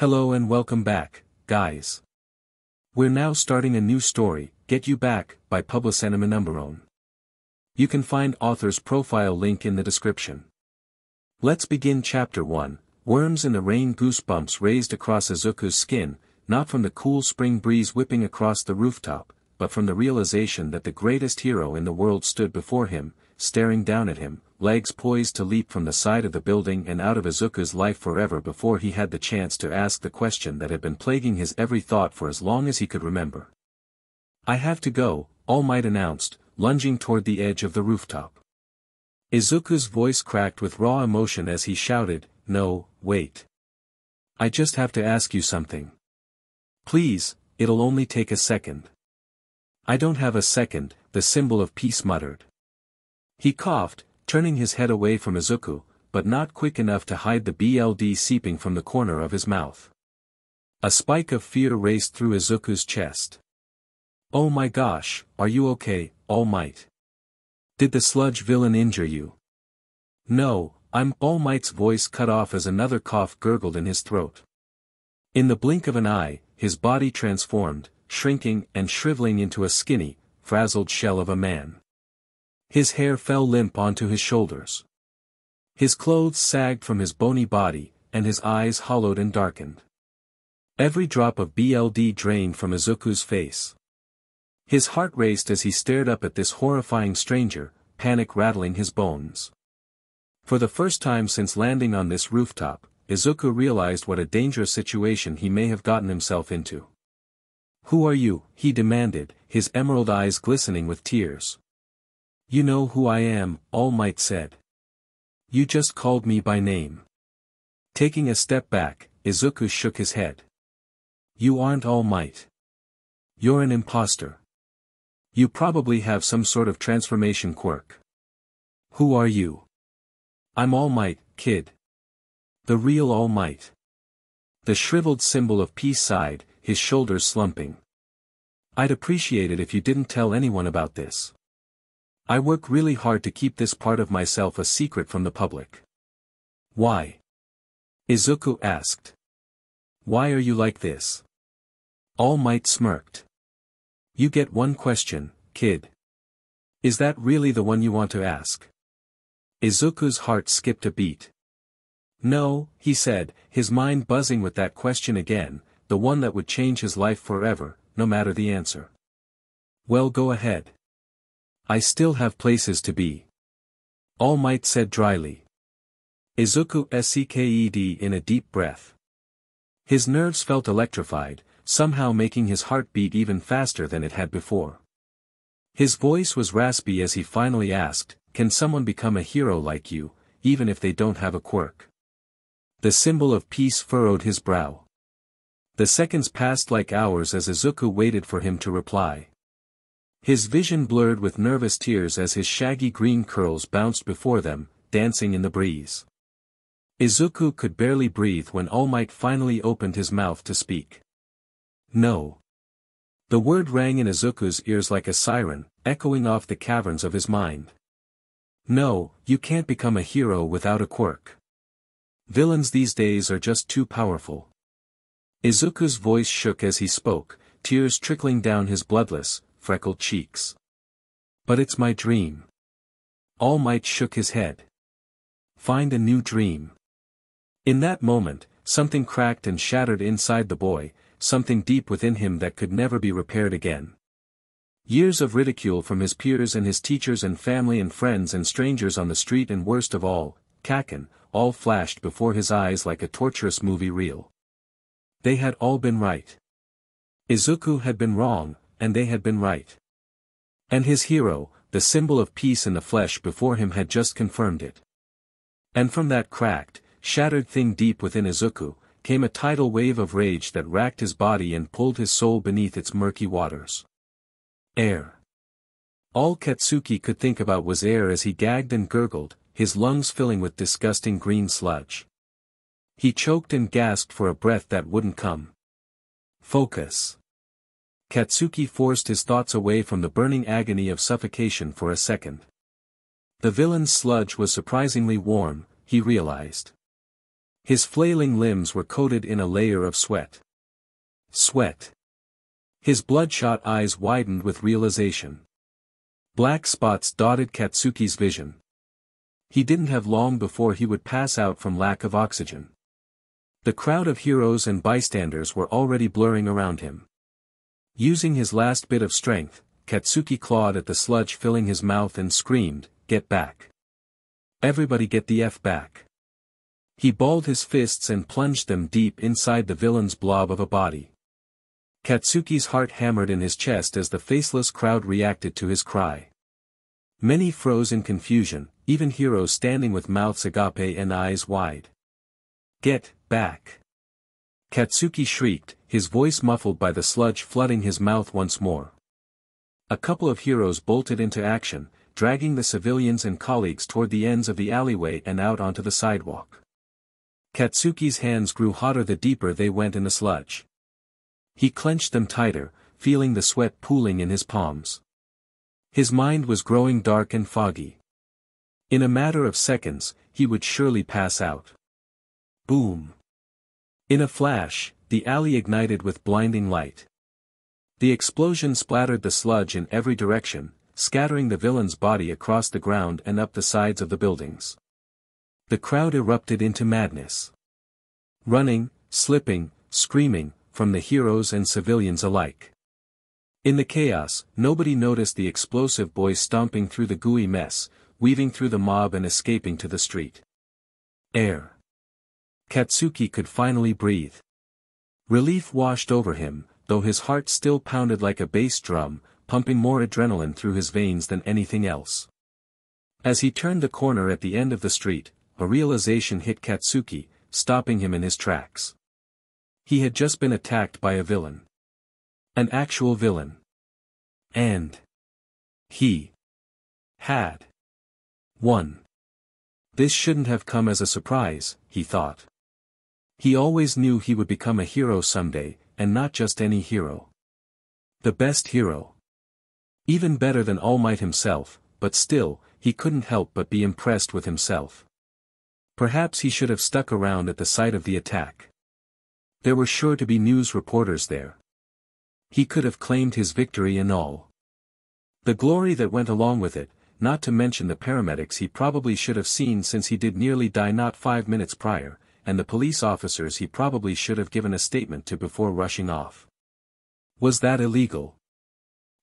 Hello and welcome back, guys. We're now starting a new story, Get You Back, by publicenemynumberone. You can find author's profile link in the description. Let's begin Chapter 1, Worms in the Rain. Goosebumps raised across Izuku's skin, not from the cool spring breeze whipping across the rooftop, but from the realization that the greatest hero in the world stood before him, staring down at him, legs poised to leap from the side of the building and out of Izuku's life forever before he had the chance to ask the question that had been plaguing his every thought for as long as he could remember. "I have to go," All Might announced, lunging toward the edge of the rooftop. Izuku's voice cracked with raw emotion as he shouted, "No, wait. I just have to ask you something. Please, it'll only take a second." "I don't have a second," the symbol of peace muttered. He coughed, turning his head away from Izuku, but not quick enough to hide the blood seeping from the corner of his mouth. A spike of fear raced through Izuku's chest. "Oh my gosh, are you okay, All Might? Did the sludge villain injure you?" "No, I'm—" All Might's voice cut off as another cough gurgled in his throat. In the blink of an eye, his body transformed, shrinking and shriveling into a skinny, frazzled shell of a man. His hair fell limp onto his shoulders. His clothes sagged from his bony body, and his eyes hollowed and darkened. Every drop of blood drained from Izuku's face. His heart raced as he stared up at this horrifying stranger, panic rattling his bones. For the first time since landing on this rooftop, Izuku realized what a dangerous situation he may have gotten himself into. "Who are you?" he demanded, his emerald eyes glistening with tears. "You know who I am," All Might said. "You just called me by name." Taking a step back, Izuku shook his head. "You aren't All Might. You're an imposter. You probably have some sort of transformation quirk. Who are you?" "I'm All Might, kid. The real All Might." The shriveled symbol of peace sighed, his shoulders slumping. "I'd appreciate it if you didn't tell anyone about this. I work really hard to keep this part of myself a secret from the public." "Why?" Izuku asked. "Why are you like this?" All Might smirked. "You get one question, kid. Is that really the one you want to ask?" Izuku's heart skipped a beat. "No," he said, his mind buzzing with that question again, the one that would change his life forever, no matter the answer. "Well, go ahead. I still have places to be," All Might said dryly. Izuku sucked in a deep breath. His nerves felt electrified, somehow making his heart beat even faster than it had before. His voice was raspy as he finally asked, "Can someone become a hero like you, even if they don't have a quirk?" The symbol of peace furrowed his brow. The seconds passed like hours as Izuku waited for him to reply. His vision blurred with nervous tears as his shaggy green curls bounced before them, dancing in the breeze. Izuku could barely breathe when All Might finally opened his mouth to speak. "No." The word rang in Izuku's ears like a siren, echoing off the caverns of his mind. "No, you can't become a hero without a quirk. Villains these days are just too powerful." Izuku's voice shook as he spoke, tears trickling down his bloodless, freckled cheeks. "But it's my dream." All Might shook his head. "Find a new dream." In that moment, something cracked and shattered inside the boy, something deep within him that could never be repaired again. Years of ridicule from his peers and his teachers and family and friends and strangers on the street, and worst of all, Kacchan, all flashed before his eyes like a torturous movie reel. They had all been right. Izuku had been wrong, and they had been right. And his hero, the symbol of peace in the flesh before him, had just confirmed it. And from that cracked, shattered thing deep within Izuku, came a tidal wave of rage that racked his body and pulled his soul beneath its murky waters. Air. All Katsuki could think about was air as he gagged and gurgled, his lungs filling with disgusting green sludge. He choked and gasped for a breath that wouldn't come. Focus. Katsuki forced his thoughts away from the burning agony of suffocation for a second. The villain's sludge was surprisingly warm, he realized. His flailing limbs were coated in a layer of sweat. Sweat. His bloodshot eyes widened with realization. Black spots dotted Katsuki's vision. He didn't have long before he would pass out from lack of oxygen. The crowd of heroes and bystanders were already blurring around him. Using his last bit of strength, Katsuki clawed at the sludge filling his mouth and screamed, "Get back! Everybody get the F back!" He balled his fists and plunged them deep inside the villain's blob of a body. Katsuki's heart hammered in his chest as the faceless crowd reacted to his cry. Many froze in confusion, even heroes standing with mouths agape and eyes wide. "Get back!" Katsuki shrieked, his voice muffled by the sludge flooding his mouth once more. A couple of heroes bolted into action, dragging the civilians and colleagues toward the ends of the alleyway and out onto the sidewalk. Katsuki's hands grew hotter the deeper they went in the sludge. He clenched them tighter, feeling the sweat pooling in his palms. His mind was growing dark and foggy. In a matter of seconds, he would surely pass out. Boom! In a flash, the alley ignited with blinding light. The explosion splattered the sludge in every direction, scattering the villain's body across the ground and up the sides of the buildings. The crowd erupted into madness. Running, slipping, screaming, from the heroes and civilians alike. In the chaos, nobody noticed the explosive boy stomping through the gooey mess, weaving through the mob and escaping to the street. Air. Katsuki could finally breathe. Relief washed over him, though his heart still pounded like a bass drum, pumping more adrenaline through his veins than anything else. As he turned the corner at the end of the street, a realization hit Katsuki, stopping him in his tracks. He had just been attacked by a villain. An actual villain. And he had won. This shouldn't have come as a surprise, he thought. He always knew he would become a hero someday, and not just any hero. The best hero. Even better than All Might himself, but still, he couldn't help but be impressed with himself. Perhaps he should have stuck around at the site of the attack. There were sure to be news reporters there. He could have claimed his victory and all. The glory that went along with it, not to mention the paramedics he probably should have seen since he did nearly die not 5 minutes prior, and the police officers he probably should have given a statement to before rushing off. Was that illegal?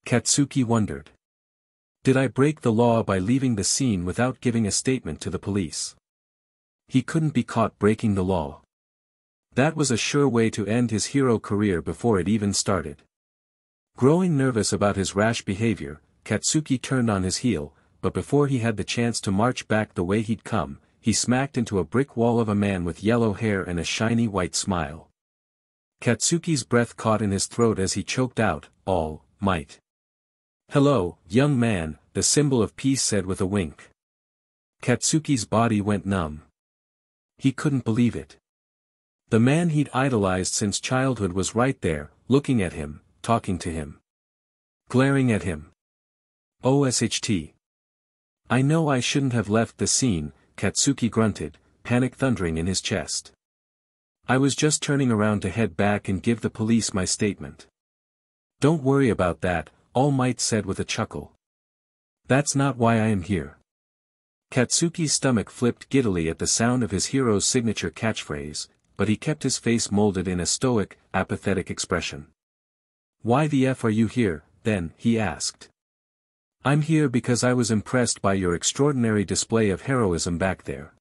Katsuki wondered. Did I break the law by leaving the scene without giving a statement to the police? He couldn't be caught breaking the law. That was a sure way to end his hero career before it even started. Growing nervous about his rash behavior, Katsuki turned on his heel, but before he had the chance to march back the way he'd come, he smacked into a brick wall of a man with yellow hair and a shiny white smile. Katsuki's breath caught in his throat as he choked out, "All Might." "Hello, young man," the symbol of peace said with a wink. Katsuki's body went numb. He couldn't believe it. The man he'd idolized since childhood was right there, looking at him, talking to him. Glaring at him. OSHT. "I know I shouldn't have left the scene," Katsuki grunted, panic thundering in his chest. "I was just turning around to head back and give the police my statement." "Don't worry about that," All Might said with a chuckle. "That's not why I am here." Katsuki's stomach flipped giddily at the sound of his hero's signature catchphrase, but he kept his face molded in a stoic, apathetic expression. "Why the F are you here, then?" he asked. "I'm here because I was impressed by your extraordinary display of heroism back there.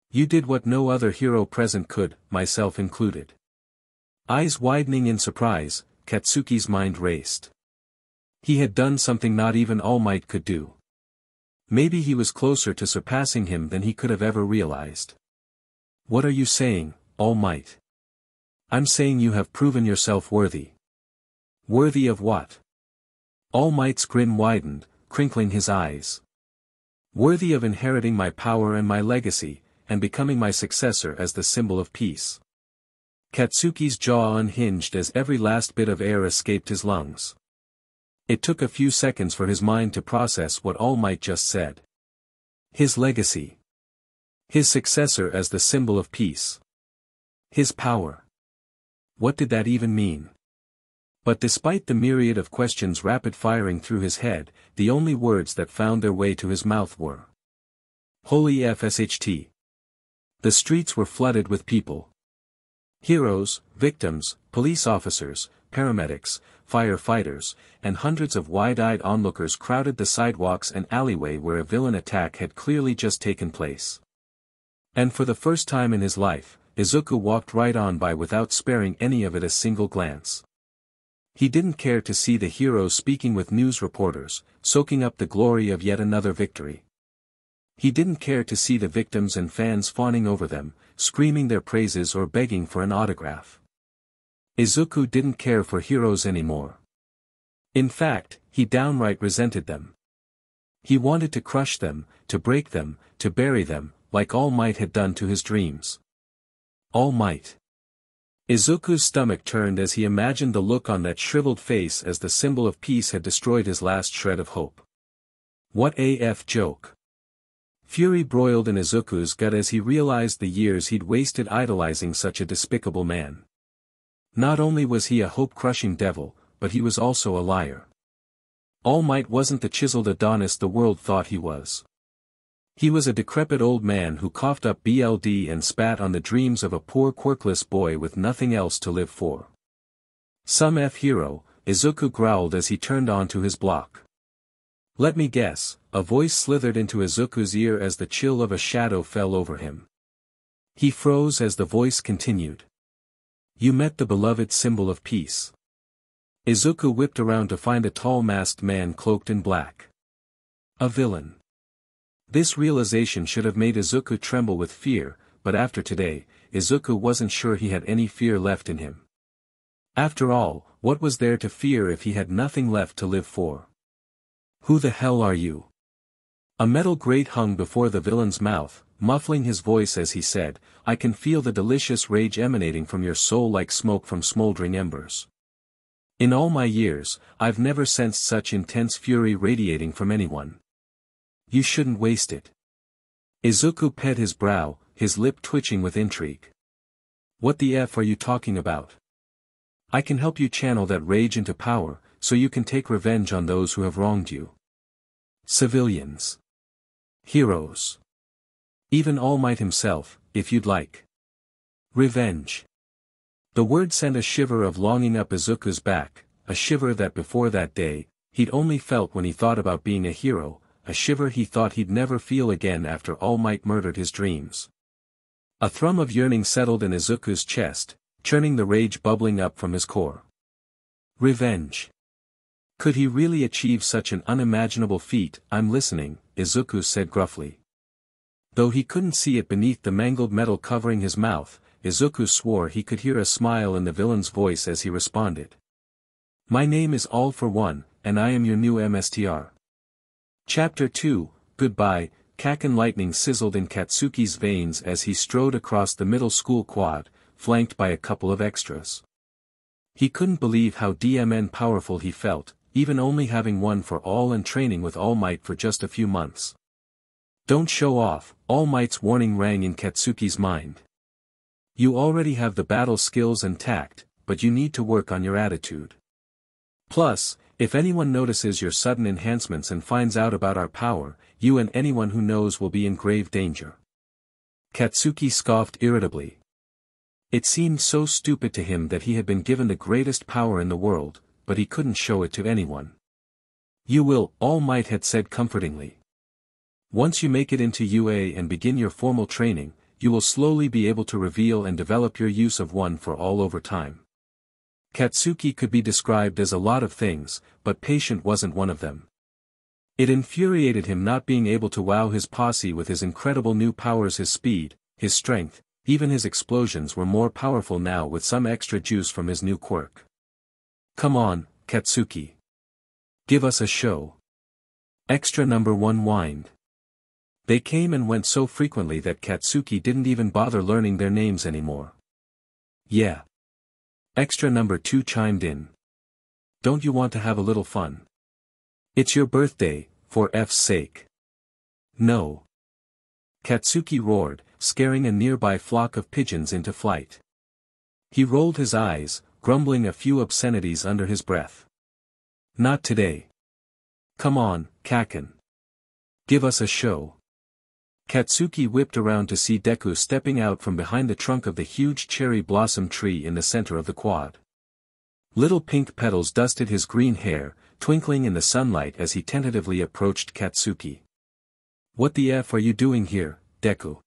You did what no other hero present could, myself included." Eyes widening in surprise, Katsuki's mind raced. He had done something not even All Might could do. Maybe he was closer to surpassing him than he could have ever realized. "What are you saying, All Might?" "I'm saying you have proven yourself worthy." "Worthy of what?" All Might's grin widened, crinkling his eyes. "Worthy of inheriting my power and my legacy, and becoming my successor as the symbol of peace." Katsuki's jaw unhinged as every last bit of air escaped his lungs. It took a few seconds for his mind to process what All Might just said. His legacy. His successor as the symbol of peace. His power. What did that even mean? But despite the myriad of questions rapid-firing through his head, the only words that found their way to his mouth were Holy FSHT. The streets were flooded with people. Heroes, victims, police officers, paramedics, firefighters, and hundreds of wide-eyed onlookers crowded the sidewalks and alleyway where a villain attack had clearly just taken place. And for the first time in his life, Izuku walked right on by without sparing any of it a single glance. He didn't care to see the heroes speaking with news reporters, soaking up the glory of yet another victory. He didn't care to see the victims and fans fawning over them, screaming their praises or begging for an autograph. Izuku didn't care for heroes anymore. In fact, he downright resented them. He wanted to crush them, to break them, to bury them, like All Might had done to his dreams. All Might. Izuku's stomach turned as he imagined the look on that shriveled face as the symbol of peace had destroyed his last shred of hope. What AF joke. Fury broiled in Izuku's gut as he realized the years he'd wasted idolizing such a despicable man. Not only was he a hope-crushing devil, but he was also a liar. All Might wasn't the chiseled Adonis the world thought he was. He was a decrepit old man who coughed up BLD and spat on the dreams of a poor quirkless boy with nothing else to live for. Some F-hero, Izuku growled as he turned onto his block. Let me guess, a voice slithered into Izuku's ear as the chill of a shadow fell over him. He froze as the voice continued. You met the beloved symbol of peace. Izuku whipped around to find a tall masked man cloaked in black. A villain. This realization should have made Izuku tremble with fear, but after today, Izuku wasn't sure he had any fear left in him. After all, what was there to fear if he had nothing left to live for? Who the hell are you? A metal grate hung before the villain's mouth, muffling his voice as he said, I can feel the delicious rage emanating from your soul like smoke from smoldering embers. In all my years, I've never sensed such intense fury radiating from anyone. You shouldn't waste it. Izuku pet his brow, his lip twitching with intrigue. What the F are you talking about? I can help you channel that rage into power, so you can take revenge on those who have wronged you. Civilians. Heroes. Even All Might himself, if you'd like. Revenge. The word sent a shiver of longing up Izuku's back, a shiver that before that day, he'd only felt when he thought about being a hero, a shiver he thought he'd never feel again after All Might murdered his dreams. A thrum of yearning settled in Izuku's chest, churning the rage bubbling up from his core. Revenge. Could he really achieve such an unimaginable feat? I'm listening, Izuku said gruffly. Though he couldn't see it beneath the mangled metal covering his mouth, Izuku swore he could hear a smile in the villain's voice as he responded. My name is All for One, and I am your new MSTR. Chapter 2, Goodbye. Kacchan lightning sizzled in Katsuki's veins as he strode across the middle school quad, flanked by a couple of extras. He couldn't believe how DMN powerful he felt, even only having won for all and training with All Might for just a few months. Don't show off, All Might's warning rang in Katsuki's mind. You already have the battle skills and tact, but you need to work on your attitude. Plus, if anyone notices your sudden enhancements and finds out about our power, you and anyone who knows will be in grave danger. Katsuki scoffed irritably. It seemed so stupid to him that he had been given the greatest power in the world, but he couldn't show it to anyone. You will, All Might had said comfortingly. Once you make it into UA and begin your formal training, you will slowly be able to reveal and develop your use of One for All over time. Katsuki could be described as a lot of things, but patient wasn't one of them. It infuriated him not being able to wow his posse with his incredible new powers. His speed, his strength, even his explosions were more powerful now with some extra juice from his new quirk. Come on, Katsuki. Give us a show. Extra number 1 whined. They came and went so frequently that Katsuki didn't even bother learning their names anymore. Yeah. Extra number 2 chimed in. Don't you want to have a little fun? It's your birthday, for F's sake. No. Katsuki roared, scaring a nearby flock of pigeons into flight. He rolled his eyes, grumbling a few obscenities under his breath. Not today. Come on, Kacchan. Give us a show. Katsuki whipped around to see Deku stepping out from behind the trunk of the huge cherry blossom tree in the center of the quad. Little pink petals dusted his green hair, twinkling in the sunlight as he tentatively approached Katsuki. What the F are you doing here, Deku?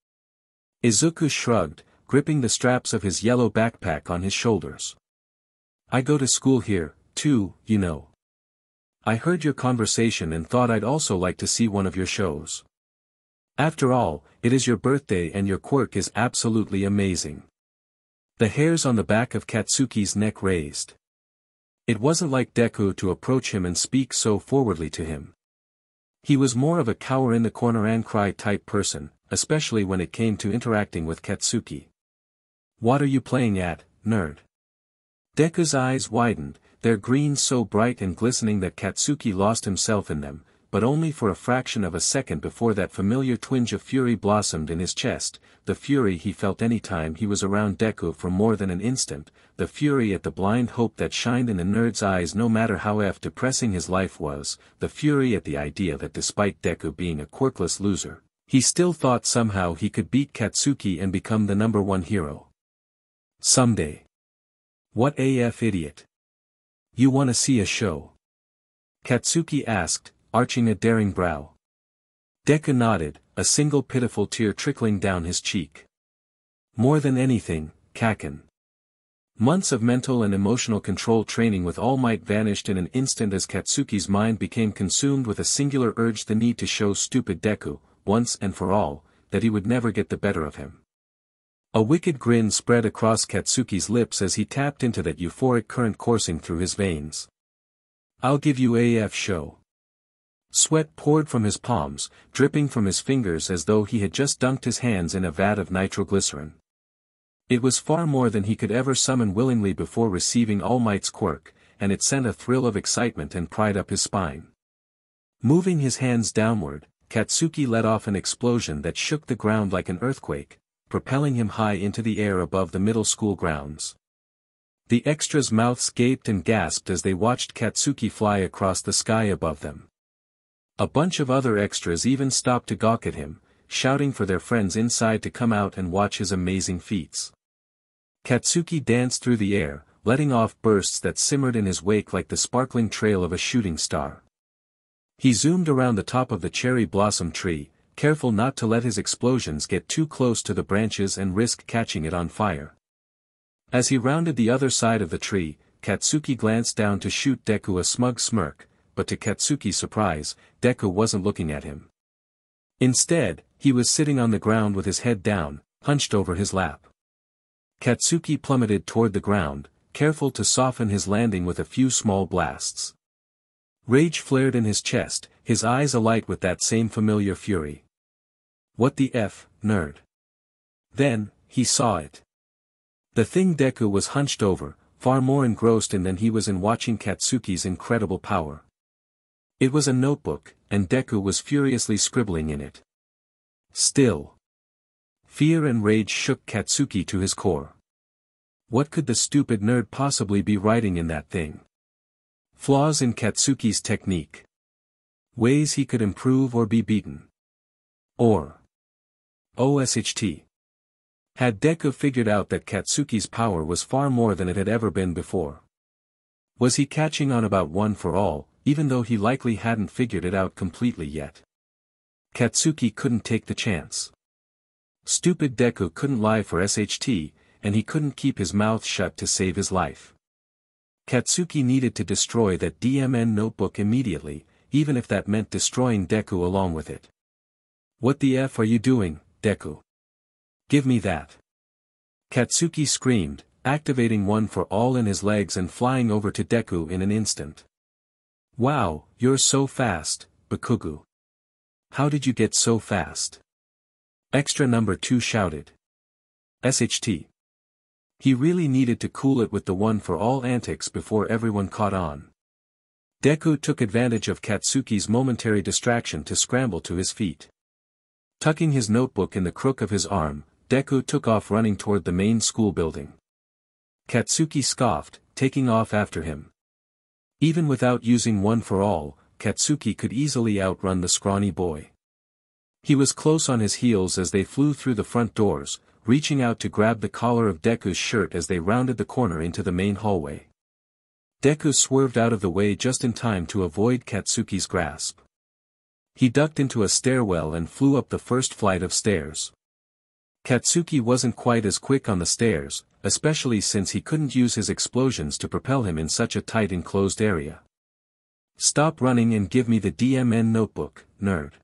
Izuku shrugged, gripping the straps of his yellow backpack on his shoulders. I go to school here, too, you know. I heard your conversation and thought I'd also like to see one of your shows. After all, it is your birthday and your quirk is absolutely amazing. The hairs on the back of Katsuki's neck raised. It wasn't like Deku to approach him and speak so forwardly to him. He was more of a cower-in-the-corner-and-cry type person, especially when it came to interacting with Katsuki. What are you playing at, nerd? Deku's eyes widened, their green so bright and glistening that Katsuki lost himself in them, but only for a fraction of a second before that familiar twinge of fury blossomed in his chest, the fury he felt any time he was around Deku for more than an instant, the fury at the blind hope that shined in the nerd's eyes no matter how depressing his life was, the fury at the idea that despite Deku being a quirkless loser, he still thought somehow he could beat Katsuki and become the #1 hero. Someday. What AF idiot? You wanna see a show? Katsuki asked, arching a daring brow. Deku nodded, a single pitiful tear trickling down his cheek. More than anything, Kacchan. Months of mental and emotional control training with All Might vanished in an instant as Katsuki's mind became consumed with a singular urge, the need to show stupid Deku, once and for all, that he would never get the better of him. A wicked grin spread across Katsuki's lips as he tapped into that euphoric current coursing through his veins. I'll give you AF show. Sweat poured from his palms, dripping from his fingers as though he had just dunked his hands in a vat of nitroglycerin. It was far more than he could ever summon willingly before receiving All Might's quirk, and it sent a thrill of excitement and pride up his spine. Moving his hands downward, Katsuki let off an explosion that shook the ground like an earthquake, propelling him high into the air above the middle school grounds. The extras' mouths gaped and gasped as they watched Katsuki fly across the sky above them. A bunch of other extras even stopped to gawk at him, shouting for their friends inside to come out and watch his amazing feats. Katsuki danced through the air, letting off bursts that simmered in his wake like the sparkling trail of a shooting star. He zoomed around the top of the cherry blossom tree, careful not to let his explosions get too close to the branches and risk catching it on fire. As he rounded the other side of the tree, Katsuki glanced down to shoot Deku a smug smirk, but to Katsuki's surprise, Deku wasn't looking at him. Instead, he was sitting on the ground with his head down, hunched over his lap. Katsuki plummeted toward the ground, careful to soften his landing with a few small blasts. Rage flared in his chest, his eyes alight with that same familiar fury. What the F, nerd? Then, he saw it. The thing Deku was hunched over, far more engrossed in than he was in watching Katsuki's incredible power. It was a notebook, and Deku was furiously scribbling in it. Still. Fear and rage shook Katsuki to his core. What could the stupid nerd possibly be writing in that thing? Flaws in Katsuki's technique. Ways he could improve or be beaten. Or. OSHT. Had Deku figured out that Katsuki's power was far more than it had ever been before? Was he catching on about one for all, even though he likely hadn't figured it out completely yet? Katsuki couldn't take the chance. Stupid Deku couldn't lie for SHT, and he couldn't keep his mouth shut to save his life. Katsuki needed to destroy that DMN notebook immediately, even if that meant destroying Deku along with it. What the F are you doing, Deku? Give me that. Katsuki screamed, activating one for all in his legs and flying over to Deku in an instant. Wow, you're so fast, Bakugu. How did you get so fast? Extra number 2 shouted. SHT. He really needed to cool it with the one for all antics before everyone caught on. Deku took advantage of Katsuki's momentary distraction to scramble to his feet. Tucking his notebook in the crook of his arm, Deku took off running toward the main school building. Katsuki scoffed, taking off after him. Even without using one for all, Katsuki could easily outrun the scrawny boy. He was close on his heels as they flew through the front doors, reaching out to grab the collar of Deku's shirt as they rounded the corner into the main hallway. Deku swerved out of the way just in time to avoid Katsuki's grasp. He ducked into a stairwell and flew up the first flight of stairs. Katsuki wasn't quite as quick on the stairs, especially since he couldn't use his explosions to propel him in such a tight enclosed area. "Stop running and give me the DMN notebook, nerd."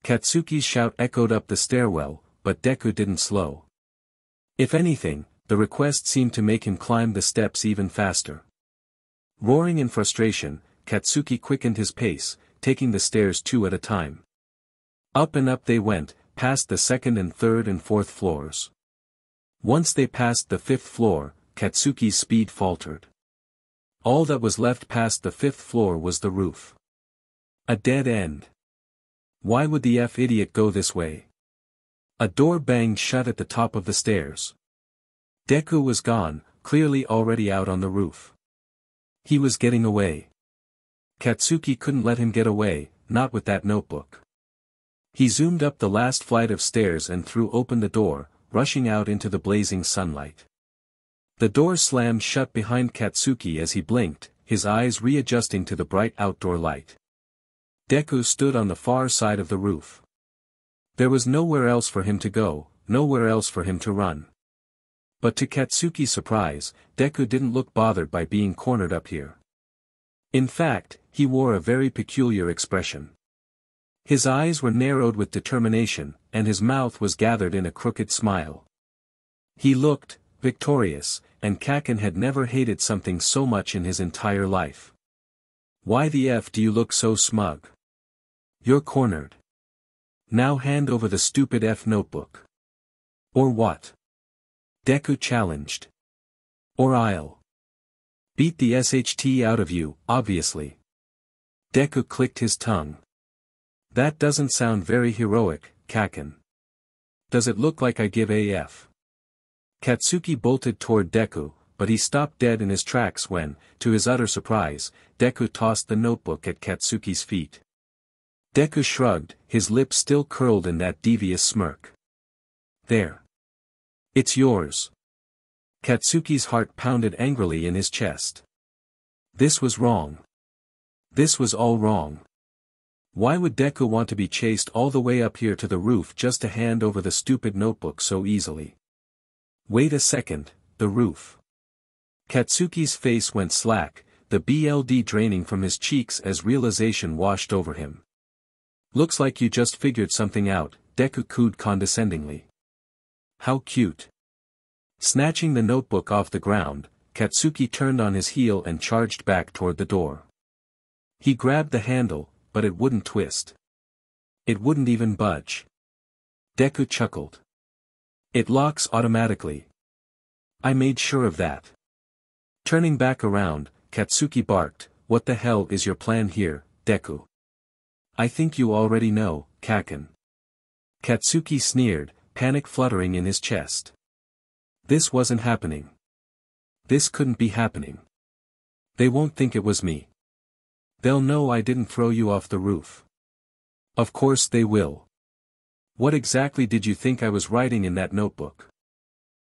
Katsuki's shout echoed up the stairwell, but Deku didn't slow. If anything, the request seemed to make him climb the steps even faster. Roaring in frustration, Katsuki quickened his pace, taking the stairs 2 at a time. Up and up they went, past the second and third and fourth floors. Once they passed the 5th floor, Katsuki's speed faltered. All that was left past the 5th floor was the roof. A dead end. Why would the idiot go this way? A door banged shut at the top of the stairs. Deku was gone, clearly already out on the roof. He was getting away. Katsuki couldn't let him get away, not with that notebook. He zoomed up the last flight of stairs and threw open the door, rushing out into the blazing sunlight. The door slammed shut behind Katsuki as he blinked, his eyes readjusting to the bright outdoor light. Deku stood on the far side of the roof. There was nowhere else for him to go, nowhere else for him to run. But to Katsuki's surprise, Deku didn't look bothered by being cornered up here. In fact, he wore a very peculiar expression. His eyes were narrowed with determination, and his mouth was gathered in a crooked smile. He looked victorious, and Kacchan had never hated something so much in his entire life. "Why the F do you look so smug? You're cornered. Now hand over the stupid F notebook." "Or what?" Deku challenged. "Or I'll beat the SHT out of you, obviously." Deku clicked his tongue. "That doesn't sound very heroic, Kacchan. Does it look like I give AF?" Katsuki bolted toward Deku, but he stopped dead in his tracks when, to his utter surprise, Deku tossed the notebook at Katsuki's feet. Deku shrugged, his lips still curled in that devious smirk. "There. It's yours." Katsuki's heart pounded angrily in his chest. This was wrong. This was all wrong. Why would Deku want to be chased all the way up here to the roof just to hand over the stupid notebook so easily? Wait a second, the roof. Katsuki's face went slack, the blood draining from his cheeks as realization washed over him. "Looks like you just figured something out," Deku cooed condescendingly. "How cute." Snatching the notebook off the ground, Katsuki turned on his heel and charged back toward the door. He grabbed the handle, but it wouldn't twist. It wouldn't even budge. Deku chuckled. "It locks automatically. I made sure of that." Turning back around, Katsuki barked, "What the hell is your plan here, Deku?" "I think you already know, Kacchan." Katsuki sneered, panic fluttering in his chest. This wasn't happening. This couldn't be happening. They won't think it was me. They'll know I didn't throw you off the roof. Of course they will. What exactly did you think I was writing in that notebook?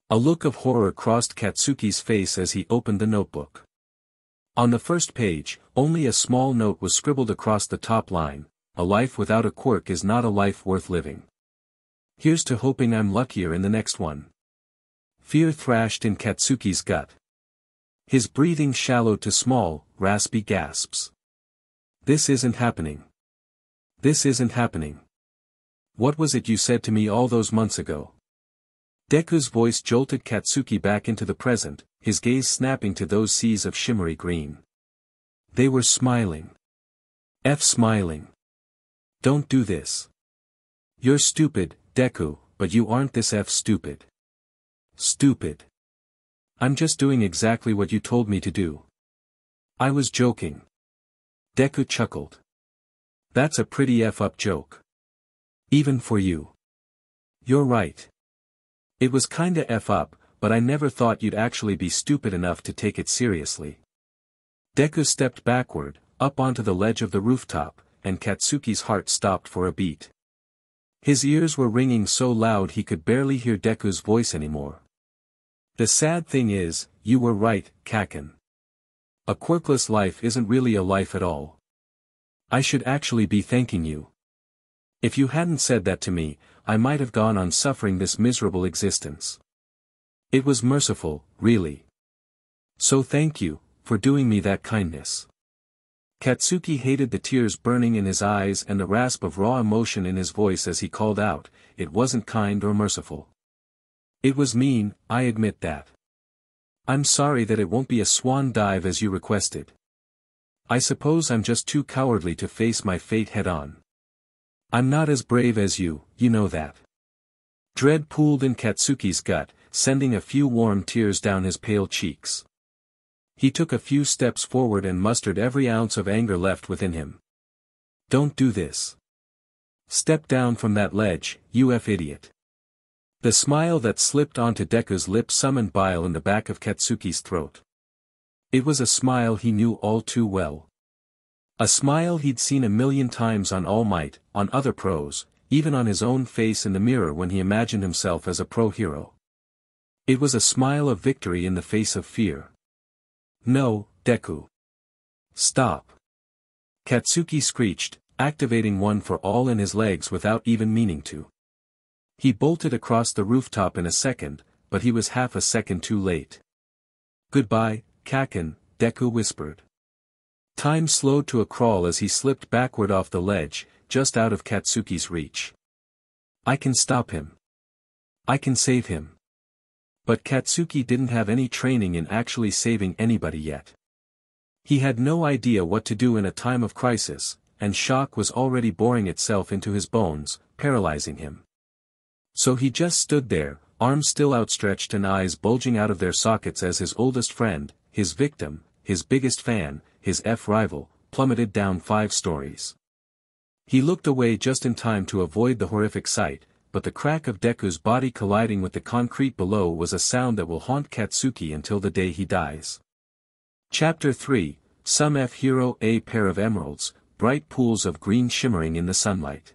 A look of horror crossed Katsuki's face as he opened the notebook. On the first page, only a small note was scribbled across the top line: "A life without a quirk is not a life worth living. Here's to hoping I'm luckier in the next one." Fear thrashed in Katsuki's gut. His breathing shallowed to small, raspy gasps. This isn't happening. This isn't happening. What was it you said to me all those months ago? Deku's voice jolted Katsuki back into the present, his gaze snapping to those seas of shimmery green. They were smiling. Smiling. Don't do this. You're stupid, Deku, but you aren't this stupid. Stupid. I'm just doing exactly what you told me to do. I was joking. Deku chuckled. That's a pretty up joke. Even for you. You're right. It was kinda F up, but I never thought you'd actually be stupid enough to take it seriously. Deku stepped backward, up onto the ledge of the rooftop, and Katsuki's heart stopped for a beat. His ears were ringing so loud he could barely hear Deku's voice anymore. The sad thing is, you were right, Kacchan. A quirkless life isn't really a life at all. I should actually be thanking you. If you hadn't said that to me, I might have gone on suffering this miserable existence. It was merciful, really. So thank you, for doing me that kindness. Katsuki hated the tears burning in his eyes and the rasp of raw emotion in his voice as he called out, it wasn't kind or merciful. It was mean, I admit that. I'm sorry that it won't be a swan dive as you requested. I suppose I'm just too cowardly to face my fate head-on. I'm not as brave as you know that. Dread pooled in Katsuki's gut, sending a few warm tears down his pale cheeks. He took a few steps forward and mustered every ounce of anger left within him. Don't do this. Step down from that ledge, you idiot. The smile that slipped onto Deku's lips summoned bile in the back of Katsuki's throat. It was a smile he knew all too well. A smile he'd seen a million times on All Might, on other pros, even on his own face in the mirror when he imagined himself as a pro-hero. It was a smile of victory in the face of fear. No, Deku. Stop. Katsuki screeched, activating one for all in his legs without even meaning to. He bolted across the rooftop in a second, but he was half a second too late. Goodbye, Kacchan, Deku whispered. Time slowed to a crawl as he slipped backward off the ledge, just out of Katsuki's reach. I can stop him. I can save him. But Katsuki didn't have any training in actually saving anybody yet. He had no idea what to do in a time of crisis, and shock was already boring itself into his bones, paralyzing him. So he just stood there, arms still outstretched and eyes bulging out of their sockets as his oldest friend, his victim, his biggest fan, his rival, plummeted down 5 stories. He looked away just in time to avoid the horrific sight, but the crack of Deku's body colliding with the concrete below was a sound that will haunt Katsuki until the day he dies. Chapter 3, Some Hero. A pair of emeralds, bright pools of green shimmering in the sunlight.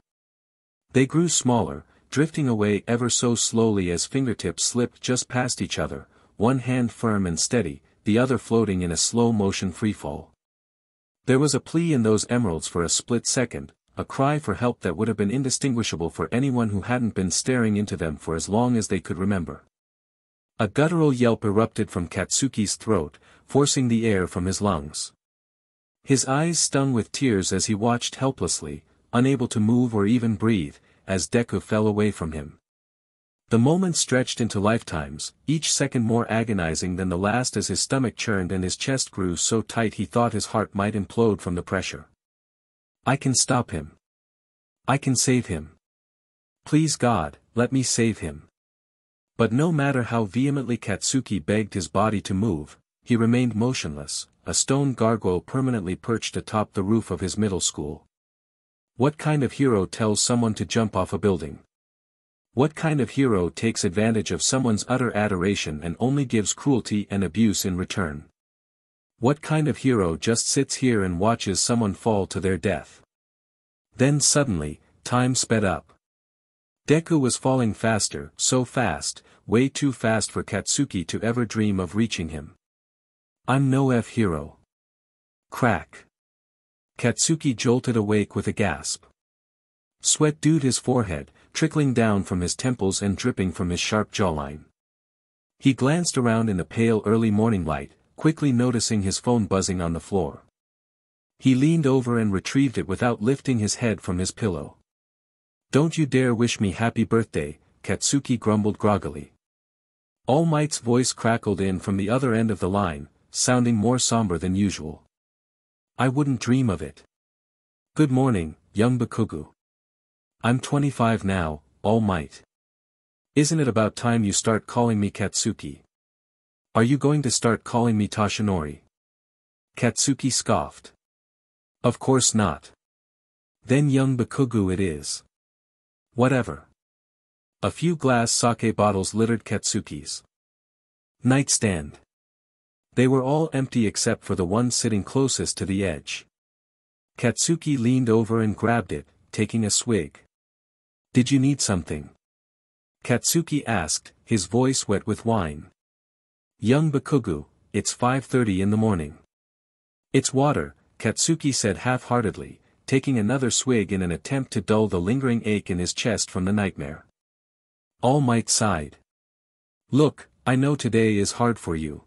They grew smaller, drifting away ever so slowly as fingertips slipped just past each other, one hand firm and steady, the other floating in a slow-motion freefall. There was a plea in those emeralds for a split second, a cry for help that would have been indistinguishable for anyone who hadn't been staring into them for as long as they could remember. A guttural yelp erupted from Katsuki's throat, forcing the air from his lungs. His eyes stung with tears as he watched helplessly, unable to move or even breathe, as Deku fell away from him. The moment stretched into lifetimes, each second more agonizing than the last as his stomach churned and his chest grew so tight he thought his heart might implode from the pressure. I can stop him. I can save him. Please God, let me save him. But no matter how vehemently Katsuki begged his body to move, he remained motionless, a stone gargoyle permanently perched atop the roof of his middle school. What kind of hero tells someone to jump off a building? What kind of hero takes advantage of someone's utter adoration and only gives cruelty and abuse in return? What kind of hero just sits here and watches someone fall to their death? Then suddenly, time sped up. Deku was falling faster, so fast, way too fast for Katsuki to ever dream of reaching him. I'm no hero. Crack. Katsuki jolted awake with a gasp. Sweat dewed his forehead, trickling down from his temples and dripping from his sharp jawline. He glanced around in the pale early morning light, quickly noticing his phone buzzing on the floor. He leaned over and retrieved it without lifting his head from his pillow. Don't you dare wish me happy birthday, Katsuki grumbled groggily. All Might's voice crackled in from the other end of the line, sounding more somber than usual. I wouldn't dream of it. Good morning, young Bakugu. I'm 25 now, All Might. Isn't it about time you start calling me Katsuki? Are you going to start calling me Toshinori? Katsuki scoffed. Of course not. Then young Bakugu it is. Whatever. A few glass sake bottles littered Katsuki's nightstand. They were all empty except for the one sitting closest to the edge. Katsuki leaned over and grabbed it, taking a swig. "Did you need something?" Katsuki asked, his voice wet with wine. "Young Bakugu, it's 5:30 in the morning." "It's water," Katsuki said half-heartedly, taking another swig in an attempt to dull the lingering ache in his chest from the nightmare. All Might sighed. "Look, I know today is hard for you.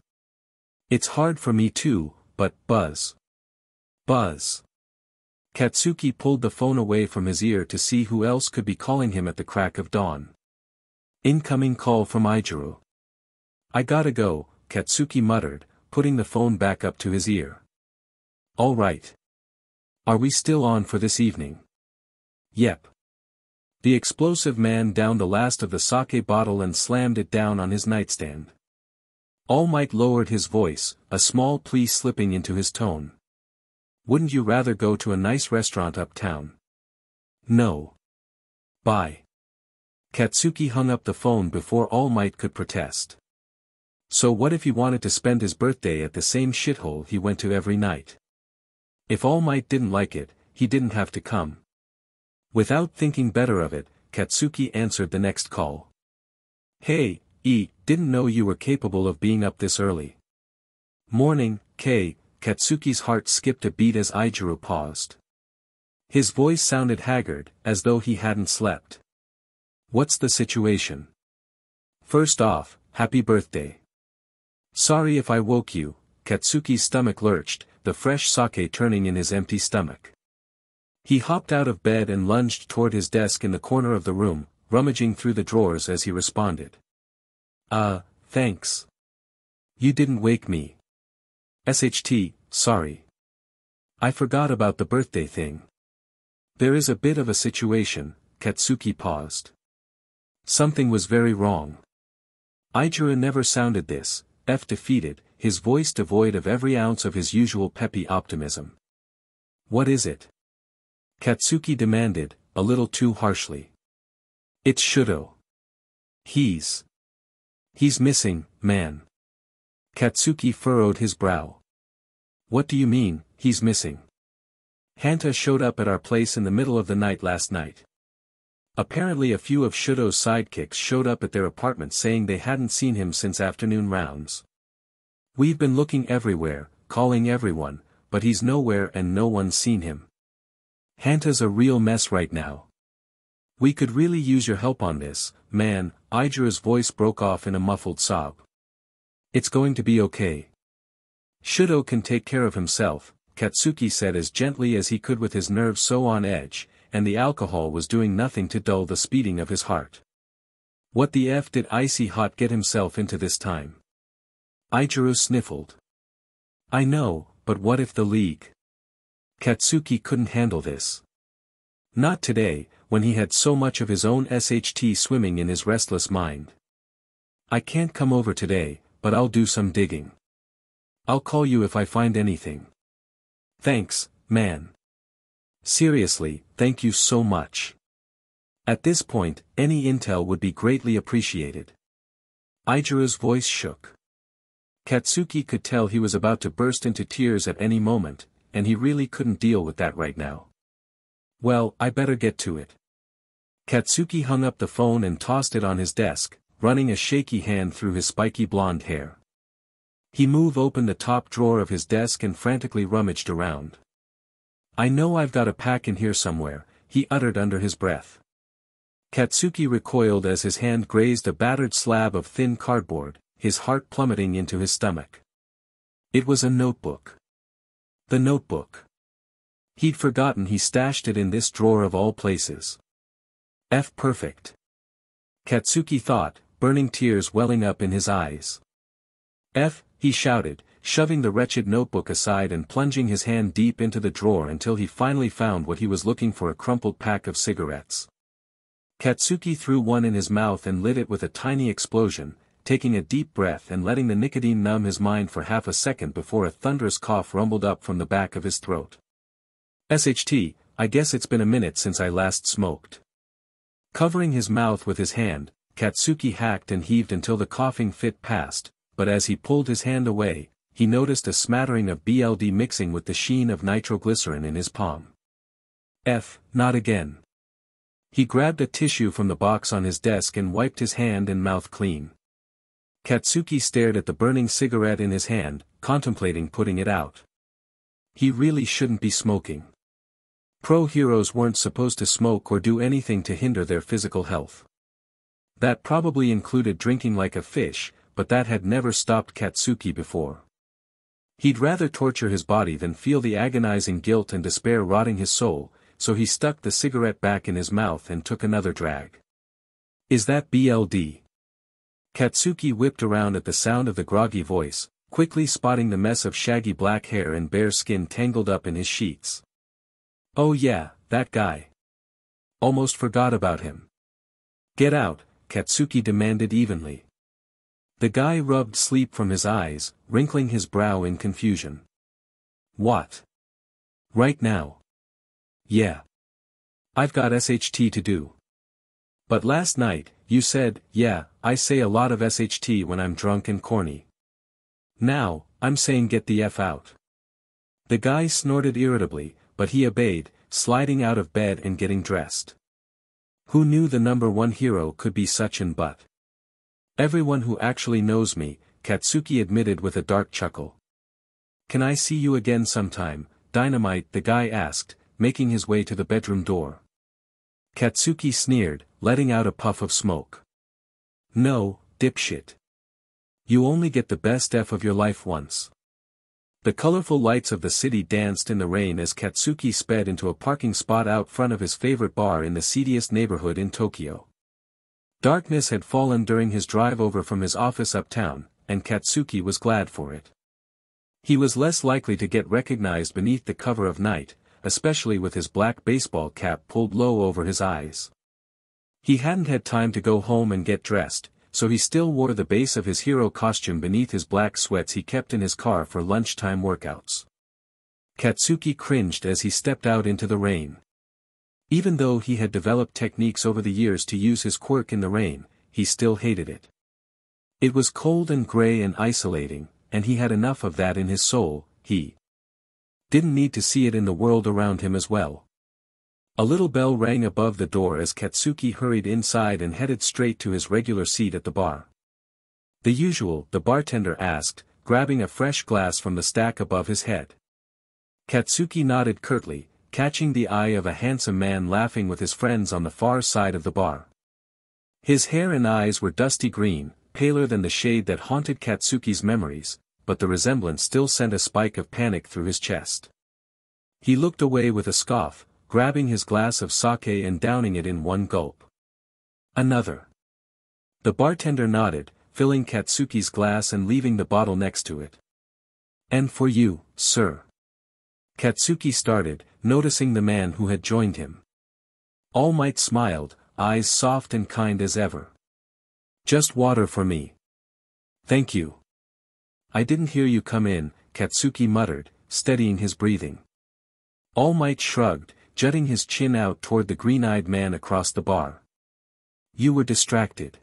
It's hard for me too, but Buzz. Buzz." Katsuki pulled the phone away from his ear to see who else could be calling him at the crack of dawn. Incoming call from Izuku. "I gotta go," Katsuki muttered, putting the phone back up to his ear. "All right. Are we still on for this evening?" "Yep." The explosive man downed the last of the sake bottle and slammed it down on his nightstand. All Might lowered his voice, a small plea slipping into his tone. "Wouldn't you rather go to a nice restaurant uptown?" "No. Bye." Katsuki hung up the phone before All Might could protest. So what if he wanted to spend his birthday at the same shithole he went to every night? If All Might didn't like it, he didn't have to come. Without thinking better of it, Katsuki answered the next call. "Hey, didn't know you were capable of being up this early." "Morning, K." Katsuki's heart skipped a beat as Izuku paused. His voice sounded haggard, as though he hadn't slept. "What's the situation?" "First off, happy birthday." "Sorry if I woke you." Katsuki's stomach lurched, the fresh sake turning in his empty stomach. He hopped out of bed and lunged toward his desk in the corner of the room, rummaging through the drawers as he responded. Thanks. You didn't wake me." Sorry. I forgot about the birthday thing." "There is a bit of a situation." Katsuki paused. Something was very wrong. Izuku never sounded this, defeated, his voice devoid of every ounce of his usual peppy optimism. "What is it?" Katsuki demanded, a little too harshly. "It's Shudo. He's missing, man." Katsuki furrowed his brow. "What do you mean, he's missing?" "Hanta showed up at our place in the middle of the night last night. Apparently a few of Shudo's sidekicks showed up at their apartment saying they hadn't seen him since afternoon rounds. We've been looking everywhere, calling everyone, but he's nowhere and no one's seen him. Hanta's a real mess right now. We could really use your help on this, man." Izuku's voice broke off in a muffled sob. "It's going to be okay. Shudo can take care of himself," Katsuki said as gently as he could with his nerves so on edge, and the alcohol was doing nothing to dull the speeding of his heart. "What the F did Icy Hot get himself into this time?" Izuku sniffled. "I know, but what if the League?" Katsuki couldn't handle this. Not today, when he had so much of his own SHT swimming in his restless mind. "I can't come over today, but I'll do some digging. I'll call you if I find anything." "Thanks, man. Seriously, thank you so much. At this point, any intel would be greatly appreciated." Izuku's voice shook. Katsuki could tell he was about to burst into tears at any moment, and he really couldn't deal with that right now. "Well, I better get to it." Katsuki hung up the phone and tossed it on his desk, running a shaky hand through his spiky blonde hair. He moved open the top drawer of his desk and frantically rummaged around. "I know I've got a pack in here somewhere," he uttered under his breath. Katsuki recoiled as his hand grazed a battered slab of thin cardboard, his heart plummeting into his stomach. It was a notebook. The notebook. He'd forgotten he stashed it in this drawer of all places. Perfect. Katsuki thought, burning tears welling up in his eyes. He shouted, shoving the wretched notebook aside and plunging his hand deep into the drawer until he finally found what he was looking for, a crumpled pack of cigarettes. Katsuki threw one in his mouth and lit it with a tiny explosion, taking a deep breath and letting the nicotine numb his mind for half a second before a thunderous cough rumbled up from the back of his throat. I guess it's been a minute since I last smoked." Covering his mouth with his hand, Katsuki hacked and heaved until the coughing fit passed, but as he pulled his hand away, he noticed a smattering of BLD mixing with the sheen of nitroglycerin in his palm. Not again. He grabbed a tissue from the box on his desk and wiped his hand and mouth clean. Katsuki stared at the burning cigarette in his hand, contemplating putting it out. He really shouldn't be smoking. Pro heroes weren't supposed to smoke or do anything to hinder their physical health. That probably included drinking like a fish, but that had never stopped Katsuki before. He'd rather torture his body than feel the agonizing guilt and despair rotting his soul, so he stuck the cigarette back in his mouth and took another drag. Is that BLD? Katsuki whipped around at the sound of the groggy voice, quickly spotting the mess of shaggy black hair and bare skin tangled up in his sheets. Oh yeah, that guy. Almost forgot about him. Get out, Katsuki demanded evenly. The guy rubbed sleep from his eyes, wrinkling his brow in confusion. What? Right now? Yeah. I've got SHT to do. But last night, you said, yeah, I say a lot of SHT when I'm drunk and corny. Now, I'm saying get the F out. The guy snorted irritably, but he obeyed, sliding out of bed and getting dressed. Who knew the number one hero could be such an butt? Everyone who actually knows me, Katsuki admitted with a dark chuckle. Can I see you again sometime, Dynamite? The guy asked, making his way to the bedroom door. Katsuki sneered, letting out a puff of smoke. No, dipshit. You only get the best F of your life once. The colorful lights of the city danced in the rain as Katsuki sped into a parking spot out front of his favorite bar in the seediest neighborhood in Tokyo. Darkness had fallen during his drive over from his office uptown, and Katsuki was glad for it. He was less likely to get recognized beneath the cover of night, especially with his black baseball cap pulled low over his eyes. He hadn't had time to go home and get dressed, so he still wore the base of his hero costume beneath his black sweats he kept in his car for lunchtime workouts. Katsuki cringed as he stepped out into the rain. Even though he had developed techniques over the years to use his quirk in the rain, he still hated it. It was cold and gray and isolating, and he had enough of that in his soul. He didn't need to see it in the world around him as well. A little bell rang above the door as Katsuki hurried inside and headed straight to his regular seat at the bar. The usual, the bartender asked, grabbing a fresh glass from the stack above his head. Katsuki nodded curtly, catching the eye of a handsome man laughing with his friends on the far side of the bar. His hair and eyes were dusty green, paler than the shade that haunted Katsuki's memories, but the resemblance still sent a spike of panic through his chest. He looked away with a scoff, grabbing his glass of sake and downing it in one gulp. Another. The bartender nodded, filling Katsuki's glass and leaving the bottle next to it. And for you, sir. Katsuki started, noticing the man who had joined him. All Might smiled, eyes soft and kind as ever. Just water for me. Thank you. I didn't hear you come in, Katsuki muttered, steadying his breathing. All Might shrugged, jutting his chin out toward the green-eyed man across the bar. You were distracted.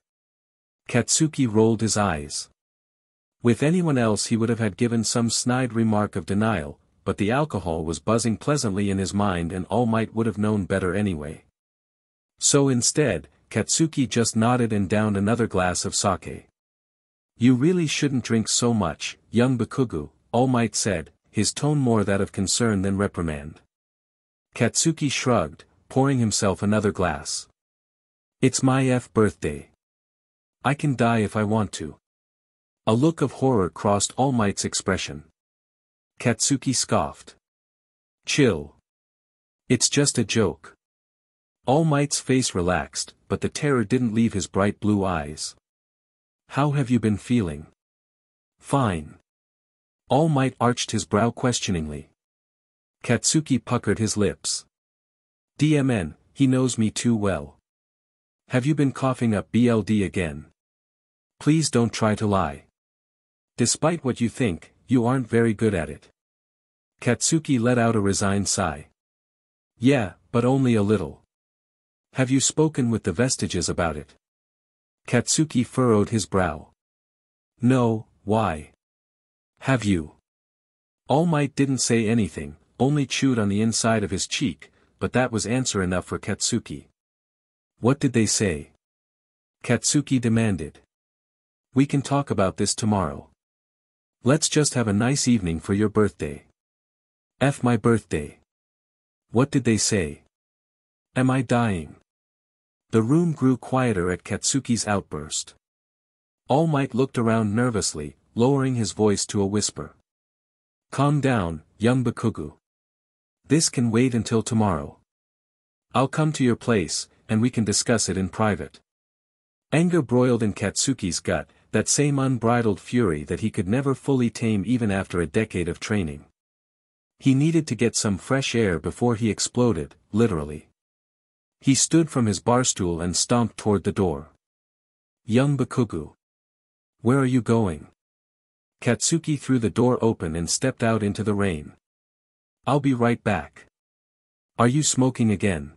Katsuki rolled his eyes. With anyone else he would have had given some snide remark of denial, but the alcohol was buzzing pleasantly in his mind and All Might would have known better anyway. So instead, Katsuki just nodded and downed another glass of sake. You really shouldn't drink so much, young Bakugu, All Might said, his tone more that of concern than reprimand. Katsuki shrugged, pouring himself another glass. It's my birthday. I can die if I want to. A look of horror crossed All Might's expression. Katsuki scoffed. Chill. It's just a joke. All Might's face relaxed, but the terror didn't leave his bright blue eyes. How have you been feeling? Fine. All Might arched his brow questioningly. Katsuki puckered his lips. DMN, he knows me too well. Have you been coughing up BLD again? Please don't try to lie. Despite what you think, you aren't very good at it. Katsuki let out a resigned sigh. Yeah, but only a little. Have you spoken with the vestiges about it? Katsuki furrowed his brow. No, why? Have you? All Might didn't say anything, only chewed on the inside of his cheek, but that was answer enough for Katsuki. What did they say? Katsuki demanded. We can talk about this tomorrow. Let's just have a nice evening for your birthday. F my birthday. What did they say? Am I dying? The room grew quieter at Katsuki's outburst. All Might looked around nervously, lowering his voice to a whisper. Calm down, young Bakugu. This can wait until tomorrow. I'll come to your place, and we can discuss it in private. Anger broiled in Katsuki's gut, that same unbridled fury that he could never fully tame even after a decade of training. He needed to get some fresh air before he exploded, literally. He stood from his barstool and stomped toward the door. Young Bakugu. Where are you going? Katsuki threw the door open and stepped out into the rain. I'll be right back. Are you smoking again?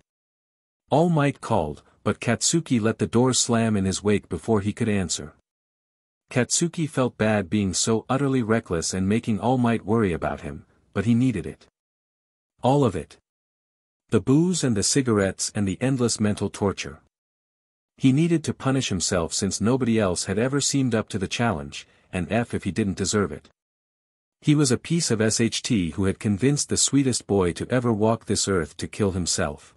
All Might called, but Katsuki let the door slam in his wake before he could answer. Katsuki felt bad being so utterly reckless and making All Might worry about him, but he needed it. All of it. The booze and the cigarettes and the endless mental torture. He needed to punish himself since nobody else had ever seemed up to the challenge, and F if he didn't deserve it. He was a piece of SHT who had convinced the sweetest boy to ever walk this earth to kill himself.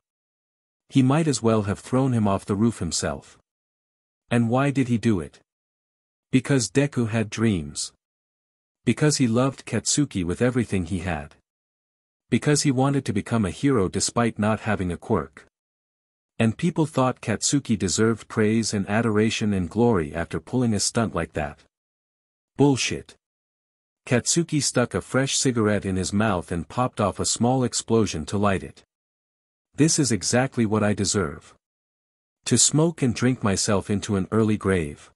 He might as well have thrown him off the roof himself. And why did he do it? Because Deku had dreams. Because he loved Katsuki with everything he had. Because he wanted to become a hero despite not having a quirk. And people thought Katsuki deserved praise and adoration and glory after pulling a stunt like that. Bullshit. Katsuki stuck a fresh cigarette in his mouth and popped off a small explosion to light it. This is exactly what I deserve. To smoke and drink myself into an early grave.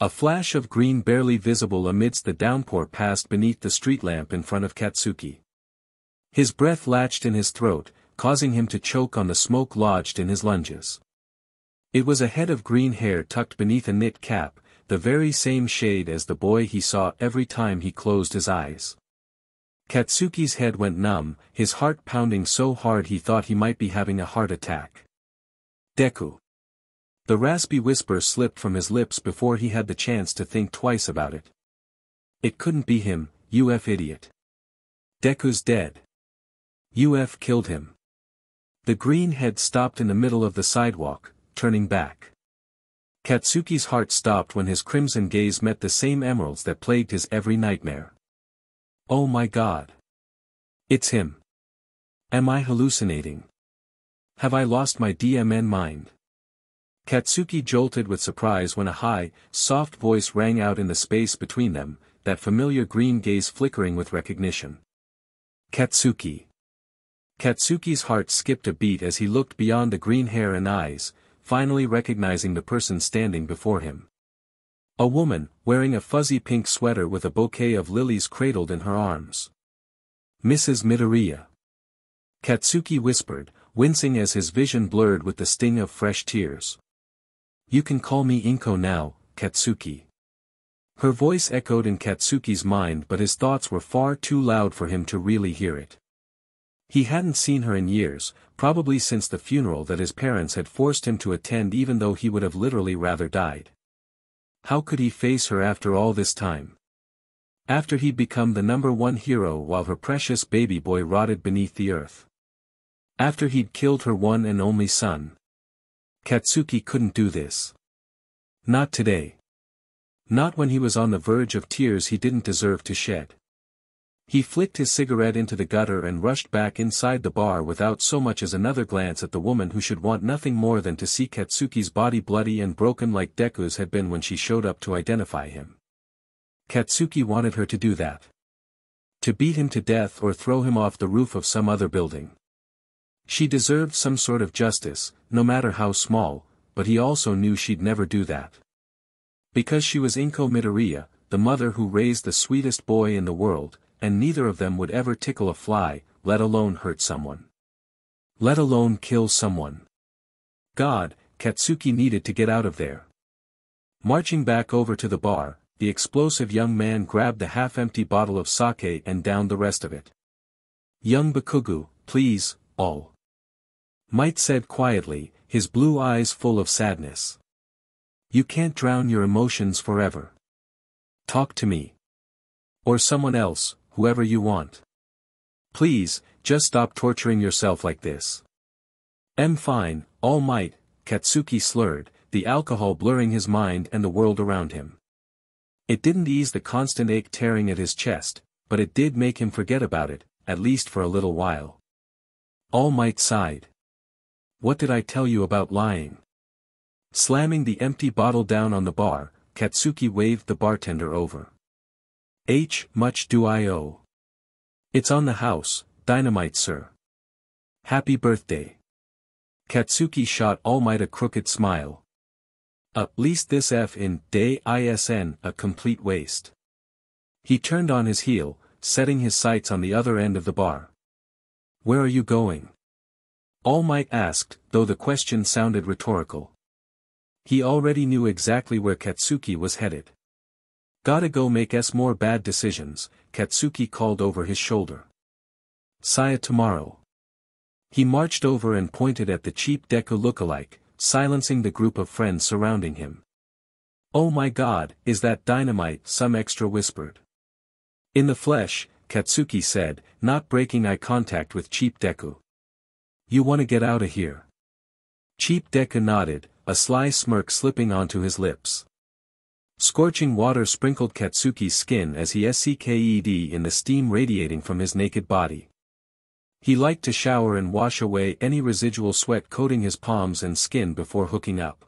A flash of green barely visible amidst the downpour passed beneath the street lamp in front of Katsuki. His breath latched in his throat, causing him to choke on the smoke lodged in his lunges. It was a head of green hair tucked beneath a knit cap, the very same shade as the boy he saw every time he closed his eyes. Katsuki's head went numb, his heart pounding so hard he thought he might be having a heart attack. Deku. The raspy whisper slipped from his lips before he had the chance to think twice about it. It couldn't be him, UF idiot. Deku's dead. UF killed him. The green head stopped in the middle of the sidewalk, turning back. Katsuki's heart stopped when his crimson gaze met the same emeralds that plagued his every nightmare. Oh my God. It's him. Am I hallucinating? Have I lost my DMN mind? Katsuki jolted with surprise when a high, soft voice rang out in the space between them, that familiar green gaze flickering with recognition. Katsuki. Katsuki's heart skipped a beat as he looked beyond the green hair and eyes, finally recognizing the person standing before him. A woman, wearing a fuzzy pink sweater with a bouquet of lilies cradled in her arms. Mrs. Midoriya. Katsuki whispered, wincing as his vision blurred with the sting of fresh tears. You can call me Inko now, Katsuki. Her voice echoed in Katsuki's mind, but his thoughts were far too loud for him to really hear it. He hadn't seen her in years, probably since the funeral that his parents had forced him to attend, even though he would have literally rather died. How could he face her after all this time? After he'd become the #1 hero while her precious baby boy rotted beneath the earth. After he'd killed her one and only son. Katsuki couldn't do this. Not today. Not when he was on the verge of tears he didn't deserve to shed. He flicked his cigarette into the gutter and rushed back inside the bar without so much as another glance at the woman who should want nothing more than to see Katsuki's body bloody and broken like Deku's had been when she showed up to identify him. Katsuki wanted her to do that. To beat him to death or throw him off the roof of some other building. She deserved some sort of justice, no matter how small, but he also knew she'd never do that. Because she was Inko Midoriya, the mother who raised the sweetest boy in the world, and neither of them would ever tickle a fly, let alone hurt someone. Let alone kill someone. God, Katsuki needed to get out of there. Marching back over to the bar, the explosive young man grabbed the half-empty bottle of sake and downed the rest of it. Young Bakugo, please, All Might said quietly, his blue eyes full of sadness. You can't drown your emotions forever. Talk to me. Or someone else, whoever you want. Please, just stop torturing yourself like this. Fine, All Might, Katsuki slurred, the alcohol blurring his mind and the world around him. It didn't ease the constant ache tearing at his chest, but it did make him forget about it, at least for a little while. All Might sighed. What did I tell you about lying? Slamming the empty bottle down on the bar, Katsuki waved the bartender over. Much do I owe? It's on the house, dynamite sir. Happy birthday. Katsuki shot All Might a crooked smile. At least this day isn't a complete waste. He turned on his heel, setting his sights on the other end of the bar. Where are you going? All Might asked, though the question sounded rhetorical. He already knew exactly where Katsuki was headed. Gotta go make more bad decisions, Katsuki called over his shoulder. Saya tomorrow. He marched over and pointed at the cheap Deku lookalike, silencing the group of friends surrounding him. Oh my god, is that dynamite? Some extra whispered. In the flesh, Katsuki said, not breaking eye contact with cheap Deku. You wanna get out of here? Cheap Deku nodded, a sly smirk slipping onto his lips. Scorching water sprinkled Katsuki's skin as he sked in the steam radiating from his naked body. He liked to shower and wash away any residual sweat coating his palms and skin before hooking up.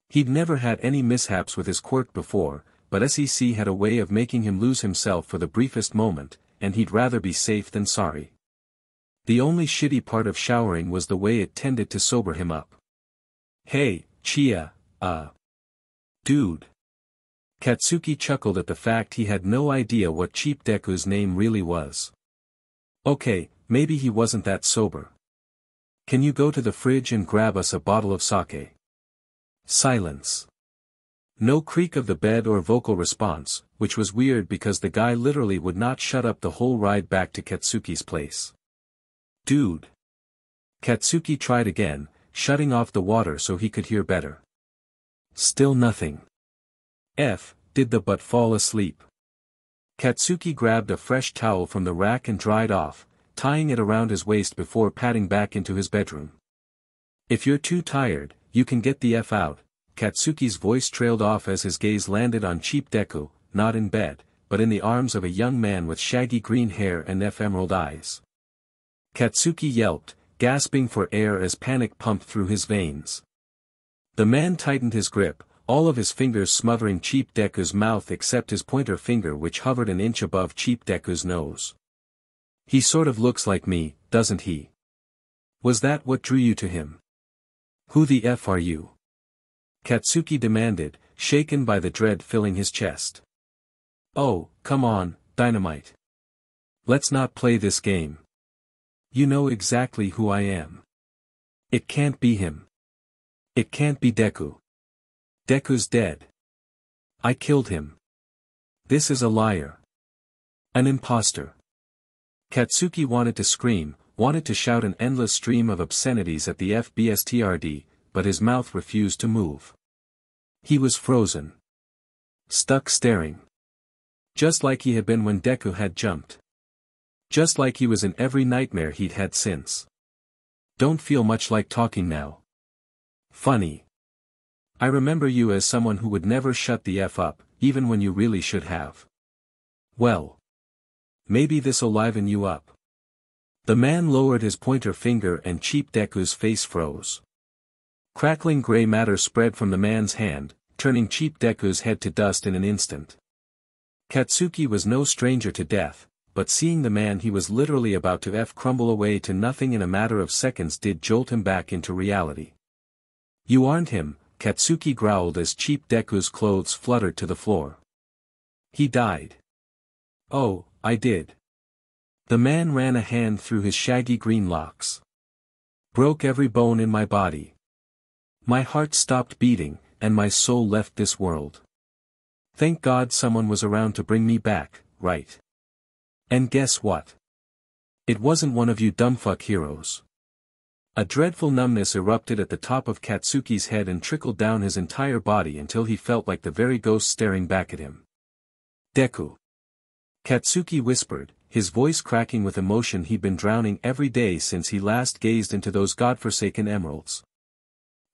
He'd never had any mishaps with his quirk before, but SEC had a way of making him lose himself for the briefest moment, and he'd rather be safe than sorry. The only shitty part of showering was the way it tended to sober him up. Hey, Chia, dude. Katsuki chuckled at the fact he had no idea what cheap Deku's name really was. Okay, maybe he wasn't that sober. Can you go to the fridge and grab us a bottle of sake? Silence. No creak of the bed or vocal response, which was weird because the guy literally would not shut up the whole ride back to Katsuki's place. Dude. Katsuki tried again, shutting off the water so he could hear better. Still nothing. Did the butt fall asleep? Katsuki grabbed a fresh towel from the rack and dried off, tying it around his waist before padding back into his bedroom. If you're too tired, you can get the out, Katsuki's voice trailed off as his gaze landed on cheap Deku, not in bed, but in the arms of a young man with shaggy green hair and emerald eyes. Katsuki yelped, gasping for air as panic pumped through his veins. The man tightened his grip, all of his fingers smothering cheap Deku's mouth except his pointer finger which hovered an inch above cheap Deku's nose. He sort of looks like me, doesn't he? Was that what drew you to him? Who the F are you? Katsuki demanded, shaken by the dread filling his chest. Oh, come on, dynamite. Let's not play this game. You know exactly who I am. It can't be him. It can't be Deku. Deku's dead. I killed him. This is a liar. An imposter. Katsuki wanted to scream, wanted to shout an endless stream of obscenities at the FBSTRD, but his mouth refused to move. He was frozen. Stuck staring. Just like he had been when Deku had jumped. Just like he was in every nightmare he'd had since. Don't feel much like talking now. Funny. I remember you as someone who would never shut the F up, even when you really should have. Well. Maybe this'll liven you up. The man lowered his pointer finger and cheap Deku's face froze. Crackling gray matter spread from the man's hand, turning cheap Deku's head to dust in an instant. Katsuki was no stranger to death, but seeing the man he was literally about to crumble away to nothing in a matter of seconds did jolt him back into reality. You aren't him, Katsuki growled as cheap Deku's clothes fluttered to the floor. He died. Oh, I did. The man ran a hand through his shaggy green locks. Broke every bone in my body. My heart stopped beating, and my soul left this world. Thank God someone was around to bring me back, right? And guess what? It wasn't one of you dumbfuck heroes. A dreadful numbness erupted at the top of Katsuki's head and trickled down his entire body until he felt like the very ghost staring back at him. Deku. Katsuki whispered, his voice cracking with emotion he'd been drowning every day since he last gazed into those godforsaken emeralds.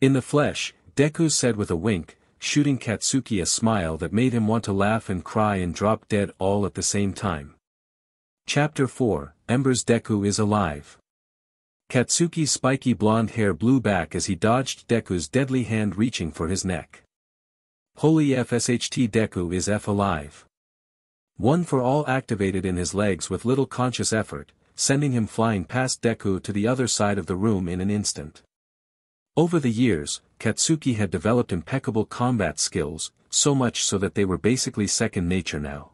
In the flesh, Deku said with a wink, shooting Katsuki a smile that made him want to laugh and cry and drop dead all at the same time. Chapter 4, Ember's Deku is alive. Katsuki's spiky blonde hair blew back as he dodged Deku's deadly hand reaching for his neck. Holy FSHT, Deku is alive. One for all activated in his legs with little conscious effort, sending him flying past Deku to the other side of the room in an instant. Over the years, Katsuki had developed impeccable combat skills, so much so that they were basically second nature now.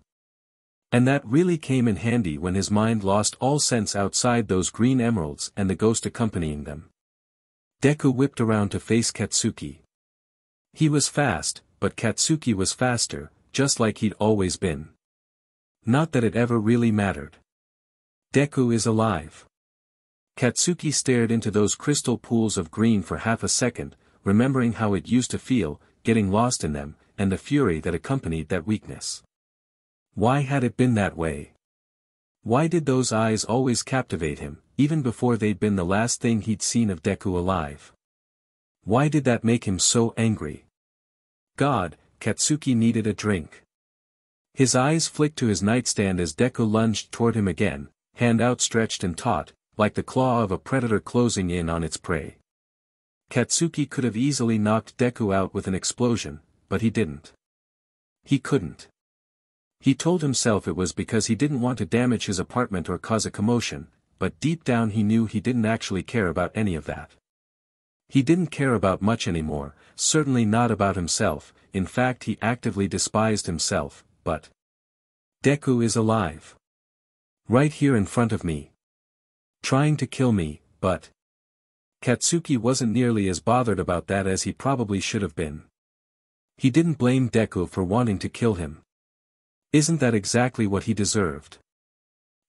And that really came in handy when his mind lost all sense outside those green emeralds and the ghost accompanying them. Deku whipped around to face Katsuki. He was fast, but Katsuki was faster, just like he'd always been. Not that it ever really mattered. Deku is alive. Katsuki stared into those crystal pools of green for half a second, remembering how it used to feel, getting lost in them, and the fury that accompanied that weakness. Why had it been that way? Why did those eyes always captivate him, even before they'd been the last thing he'd seen of Deku alive? Why did that make him so angry? God, Katsuki needed a drink. His eyes flicked to his nightstand as Deku lunged toward him again, hand outstretched and taut, like the claw of a predator closing in on its prey. Katsuki could have easily knocked Deku out with an explosion, but he didn't. He couldn't. He told himself it was because he didn't want to damage his apartment or cause a commotion, but deep down he knew he didn't actually care about any of that. He didn't care about much anymore, certainly not about himself, in fact he actively despised himself, but Deku is alive. Right here in front of me. Trying to kill me, but Katsuki wasn't nearly as bothered about that as he probably should have been. He didn't blame Deku for wanting to kill him. Isn't that exactly what he deserved?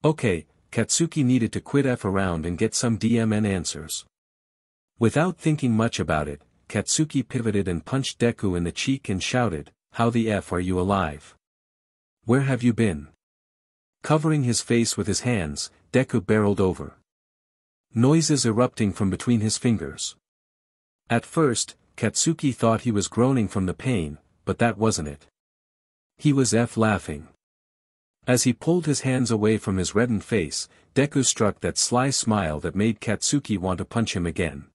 Okay, Katsuki needed to quit F around and get some DMN answers. Without thinking much about it, Katsuki pivoted and punched Deku in the cheek and shouted, "How the F are you alive? Where have you been?" Covering his face with his hands, Deku barreled over. Noises erupting from between his fingers. At first, Katsuki thought he was groaning from the pain, but that wasn't it. He was laughing. As he pulled his hands away from his reddened face, Deku struck that sly smile that made Katsuki want to punch him again.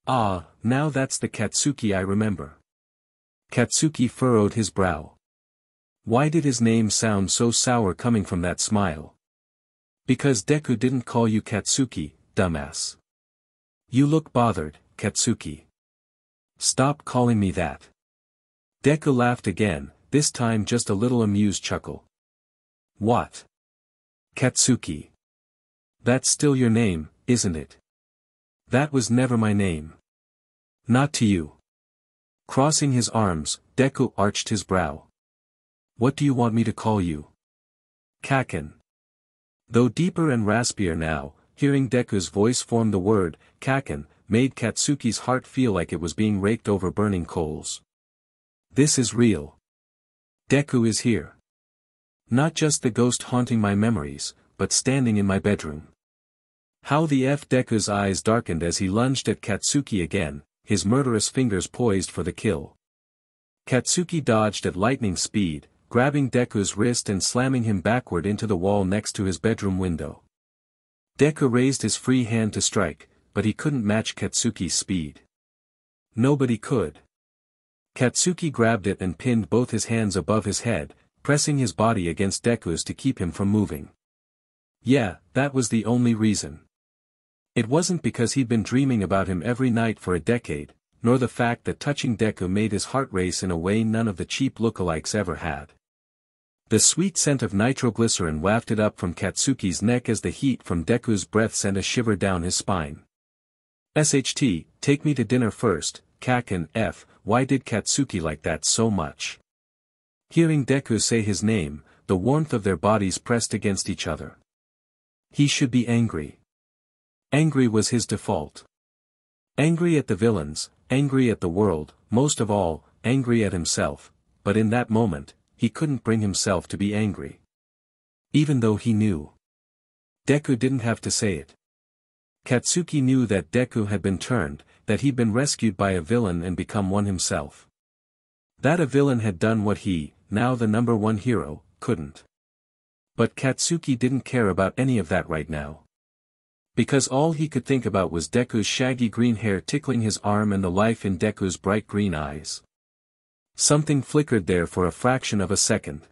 Ah, now that's the Katsuki I remember. Katsuki furrowed his brow. Why did his name sound so sour coming from that smile? Because Deku didn't call you Katsuki, dumbass. You look bothered, Katsuki. Stop calling me that. Deku laughed again, this time just a little amused chuckle. What? Katsuki. That's still your name, isn't it? That was never my name. Not to you. Crossing his arms, Deku arched his brow. What do you want me to call you? Kacchan. Though deeper and raspier now, hearing Deku's voice form the word, Kacchan, made Katsuki's heart feel like it was being raked over burning coals. This is real. Deku is here. Not just the ghost haunting my memories, but standing in my bedroom. How the F. Deku's eyes darkened as he lunged at Katsuki again, his murderous fingers poised for the kill. Katsuki dodged at lightning speed, grabbing Deku's wrist and slamming him backward into the wall next to his bedroom window. Deku raised his free hand to strike, but he couldn't match Katsuki's speed. Nobody could. Katsuki grabbed it and pinned both his hands above his head, pressing his body against Deku's to keep him from moving. Yeah, that was the only reason. It wasn't because he'd been dreaming about him every night for a decade, nor the fact that touching Deku made his heart race in a way none of the cheap lookalikes ever had. The sweet scent of nitroglycerin wafted up from Katsuki's neck as the heat from Deku's breath sent a shiver down his spine. SHT, take me to dinner first, Kacchan, why did Katsuki like that so much? Hearing Deku say his name, the warmth of their bodies pressed against each other. He should be angry. Angry was his default. Angry at the villains, angry at the world, most of all, angry at himself, but in that moment, he couldn't bring himself to be angry. Even though he knew. Deku didn't have to say it. Katsuki knew that Deku had been turned, that he'd been rescued by a villain and become one himself. That a villain had done what he, now the #1 hero, couldn't. But Katsuki didn't care about any of that right now. Because all he could think about was Deku's shaggy green hair tickling his arm and the life in Deku's bright green eyes. Something flickered there for a fraction of a second.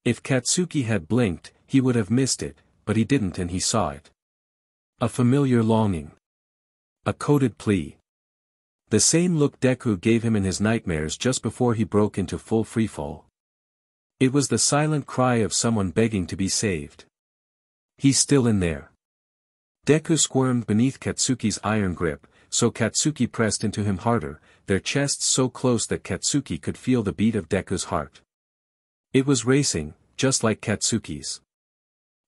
If Katsuki had blinked, he would have missed it, but he didn't and he saw it. A familiar longing. A coded plea. The same look Deku gave him in his nightmares just before he broke into full freefall. It was the silent cry of someone begging to be saved. He's still in there. Deku squirmed beneath Katsuki's iron grip, so Katsuki pressed into him harder, their chests so close that Katsuki could feel the beat of Deku's heart. It was racing, just like Katsuki's.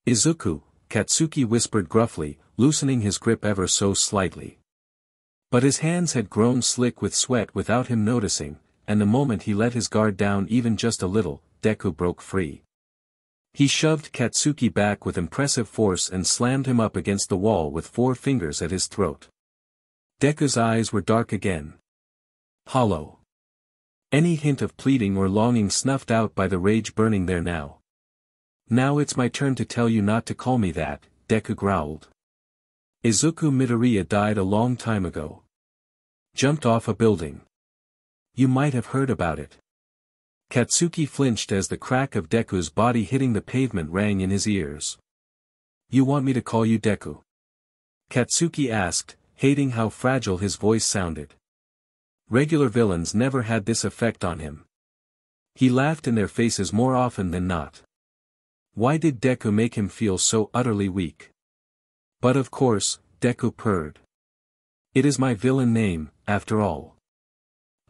Izuku, Katsuki whispered gruffly, loosening his grip ever so slightly. But his hands had grown slick with sweat without him noticing, and the moment he let his guard down even just a little, Deku broke free. He shoved Katsuki back with impressive force and slammed him up against the wall with 4 fingers at his throat. Deku's eyes were dark again. Hollow. Any hint of pleading or longing snuffed out by the rage burning there now. Now it's my turn to tell you not to call me that, Deku growled. Izuku Midoriya died a long time ago. Jumped off a building. You might have heard about it. Katsuki flinched as the crack of Deku's body hitting the pavement rang in his ears. You want me to call you Deku? Katsuki asked, hating how fragile his voice sounded. Regular villains never had this effect on him. He laughed in their faces more often than not. Why did Deku make him feel so utterly weak? But of course, Deku purred. It is my villain name, after all.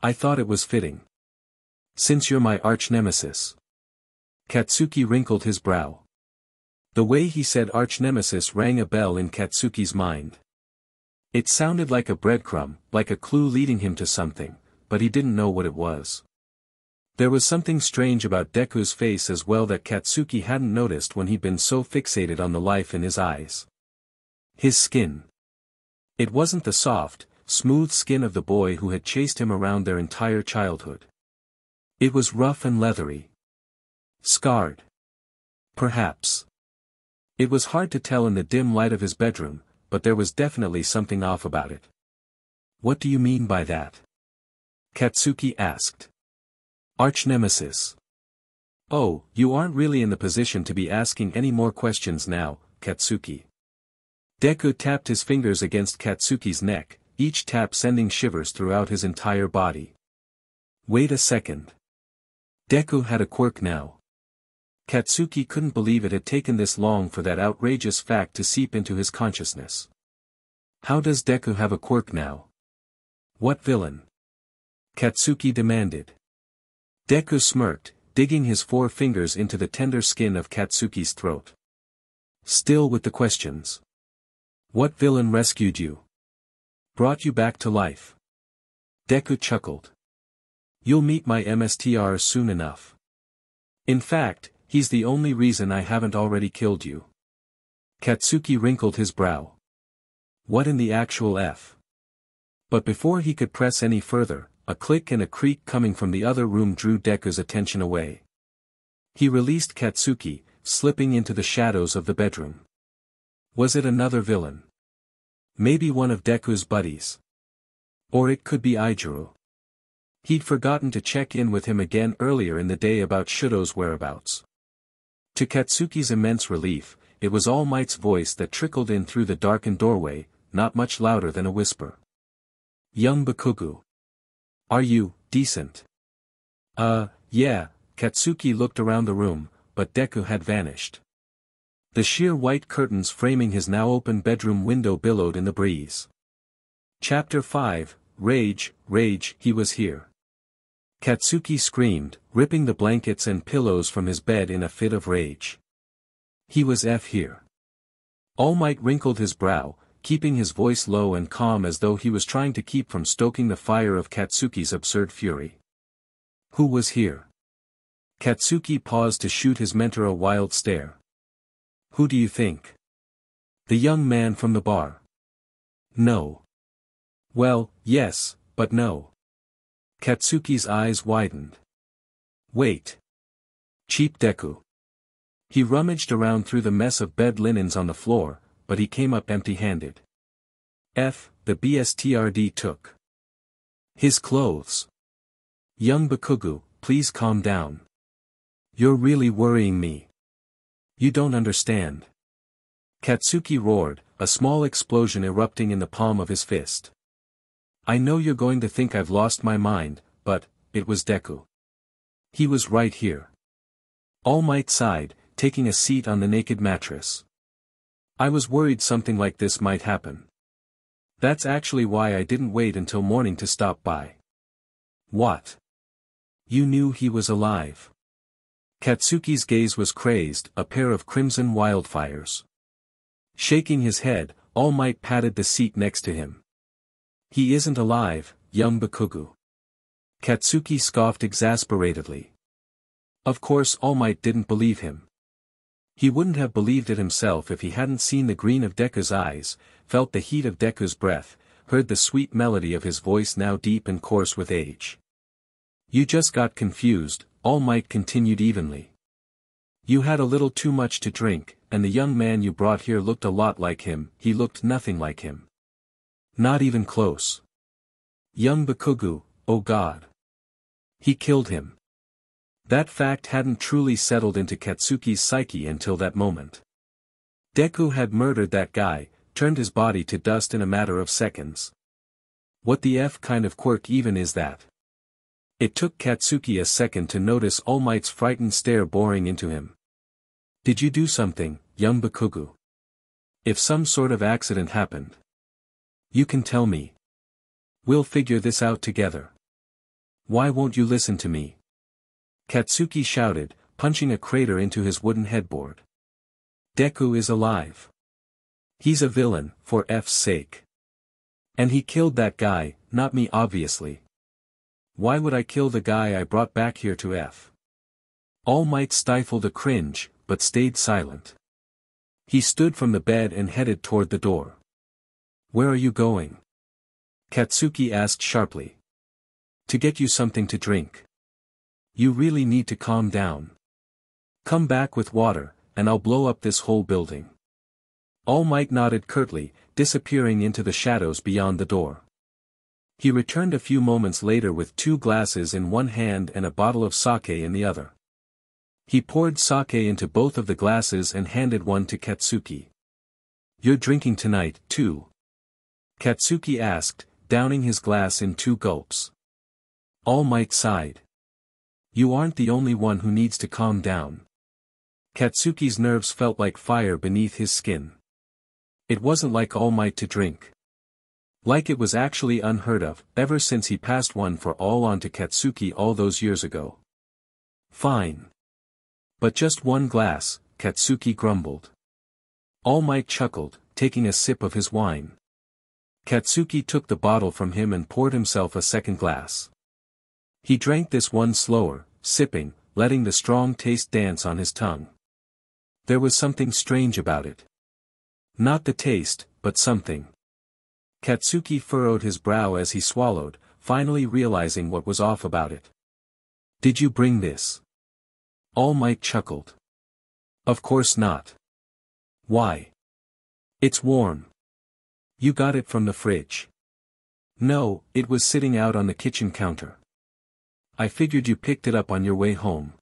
I thought it was fitting. Since you're my arch-nemesis. Katsuki wrinkled his brow. The way he said arch-nemesis rang a bell in Katsuki's mind. It sounded like a breadcrumb, like a clue leading him to something, but he didn't know what it was. There was something strange about Deku's face as well that Katsuki hadn't noticed when he'd been so fixated on the life in his eyes. His skin. It wasn't the soft, smooth skin of the boy who had chased him around their entire childhood. It was rough and leathery. Scarred. Perhaps. It was hard to tell in the dim light of his bedroom, but there was definitely something off about it. What do you mean by that? Katsuki asked. Arch-nemesis. Oh, you aren't really in the position to be asking any more questions now, Katsuki. Deku tapped his fingers against Katsuki's neck, each tap sending shivers throughout his entire body. Wait a second. Deku had a quirk now. Katsuki couldn't believe it had taken this long for that outrageous fact to seep into his consciousness. How does Deku have a quirk now? What villain? Katsuki demanded. Deku smirked, digging his 4 fingers into the tender skin of Katsuki's throat. Still with the questions. What villain rescued you? Brought you back to life? Deku chuckled. You'll meet my MSTR soon enough. In fact, he's the only reason I haven't already killed you. Katsuki wrinkled his brow. What in the actual F? But before he could press any further, a click and a creak coming from the other room drew Deku's attention away. He released Katsuki, slipping into the shadows of the bedroom. Was it another villain? Maybe one of Deku's buddies. Or it could be Izuku. He'd forgotten to check in with him again earlier in the day about Shudo's whereabouts. To Katsuki's immense relief, it was All Might's voice that trickled in through the darkened doorway, not much louder than a whisper. Young Bakugu. Are you, decent? Yeah, Katsuki looked around the room, but Deku had vanished. The sheer white curtains framing his now open bedroom window billowed in the breeze. Chapter 5, rage, rage, he was here. Katsuki screamed, ripping the blankets and pillows from his bed in a fit of rage. He was here. All Might wrinkled his brow, keeping his voice low and calm as though he was trying to keep from stoking the fire of Katsuki's absurd fury. Who was here? Katsuki paused to shoot his mentor a wild stare. Who do you think? The young man from the bar. No. Well, yes, but no. Katsuki's eyes widened. Wait. Cheap Deku. He rummaged around through the mess of bed linens on the floor, but he came up empty-handed. The BSTRD took his clothes. Young Bakugu, please calm down. You're really worrying me. You don't understand. Katsuki roared, a small explosion erupting in the palm of his fist. I know you're going to think I've lost my mind, but, it was Deku. He was right here. All Might sighed, taking a seat on the naked mattress. I was worried something like this might happen. That's actually why I didn't wait until morning to stop by. What? You knew he was alive. Katsuki's gaze was crazed, a pair of crimson wildfires. Shaking his head, All Might patted the seat next to him. He isn't alive, young Bakugu. Katsuki scoffed exasperatedly. Of course All Might didn't believe him. He wouldn't have believed it himself if he hadn't seen the green of Deku's eyes, felt the heat of Deku's breath, heard the sweet melody of his voice now deep and coarse with age. You just got confused, All Might continued evenly. You had a little too much to drink, and the young man you brought here looked a lot like him. He looked nothing like him. Not even close. Young Bakugu, oh God. He killed him. That fact hadn't truly settled into Katsuki's psyche until that moment. Deku had murdered that guy, turned his body to dust in a matter of seconds. What the kind of quirk even is that? It took Katsuki a second to notice All Might's frightened stare boring into him. Did you do something, young Bakugu? If some sort of accident happened, you can tell me. We'll figure this out together. Why won't you listen to me? Katsuki shouted, punching a crater into his wooden headboard. Deku is alive. He's a villain, for F's sake. And he killed that guy, not me obviously. Why would I kill the guy I brought back here to F? All Might stifled a cringe, but stayed silent. He stood from the bed and headed toward the door. Where are you going? Katsuki asked sharply. To get you something to drink. You really need to calm down. Come back with water, and I'll blow up this whole building. All Might nodded curtly, disappearing into the shadows beyond the door. He returned a few moments later with 2 glasses in one hand and a bottle of sake in the other. He poured sake into both of the glasses and handed one to Katsuki. You're drinking tonight, too? Katsuki asked, downing his glass in 2 gulps. All Might sighed. You aren't the only one who needs to calm down. Katsuki's nerves felt like fire beneath his skin. It wasn't like All Might to drink. Like it was actually unheard of, ever since he passed one for all on to Katsuki all those years ago. Fine. But just 1 glass, Katsuki grumbled. All Might chuckled, taking a sip of his wine. Katsuki took the bottle from him and poured himself a second glass. He drank this one slower, sipping, letting the strong taste dance on his tongue. There was something strange about it. Not the taste, but something. Katsuki furrowed his brow as he swallowed, finally realizing what was off about it. Did you bring this? All Might chuckled. Of course not. Why? It's warm. You got it from the fridge. No, it was sitting out on the kitchen counter. I figured you picked it up on your way home.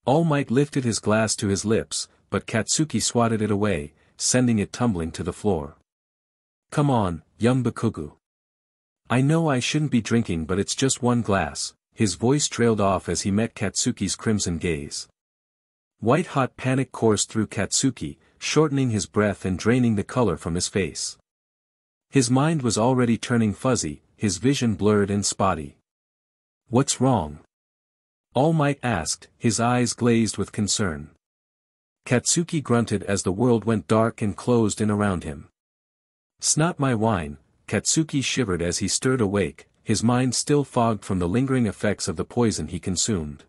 All Might lifted his glass to his lips, but Katsuki swatted it away, sending it tumbling to the floor. Come on, young Bakugu. I know I shouldn't be drinking but it's just 1 glass, his voice trailed off as he met Katsuki's crimson gaze. White-hot panic coursed through Katsuki, shortening his breath and draining the color from his face. His mind was already turning fuzzy, his vision blurred and spotty. "What's wrong?" All Might asked, his eyes glazed with concern. Katsuki grunted as the world went dark and closed in around him. "Snot my wine." Katsuki shivered as he stirred awake, his mind still fogged from the lingering effects of the poison he consumed.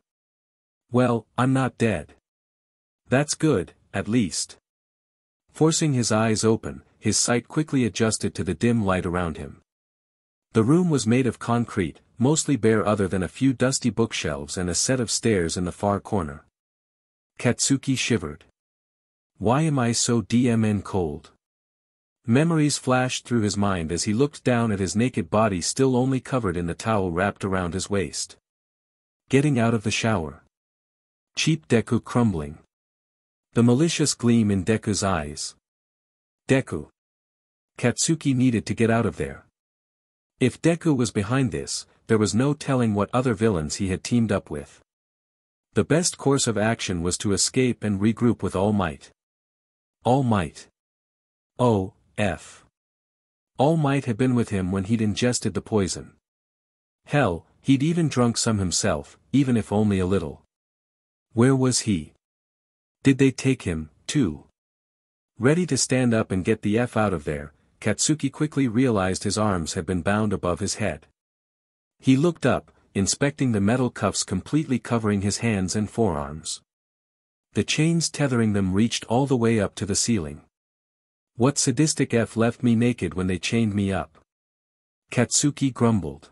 "Well, I'm not dead. That's good, at least." Forcing his eyes open, his sight quickly adjusted to the dim light around him. The room was made of concrete, mostly bare other than a few dusty bookshelves and a set of stairs in the far corner. Katsuki shivered. "Why am I so damn cold?" Memories flashed through his mind as he looked down at his naked body still only covered in the towel wrapped around his waist. Getting out of the shower. Cheap Deku crumbling. The malicious gleam in Deku's eyes. Deku. Katsuki needed to get out of there. If Deku was behind this, there was no telling what other villains he had teamed up with. The best course of action was to escape and regroup with All Might. All Might. Oh, F. All Might had been with him when he'd ingested the poison. Hell, he'd even drunk some himself, even if only a little. Where was he? Did they take him, too? Ready to stand up and get the F out of there, Katsuki quickly realized his arms had been bound above his head. He looked up, inspecting the metal cuffs completely covering his hands and forearms. The chains tethering them reached all the way up to the ceiling. What sadistic F left me naked when they chained me up? Katsuki grumbled.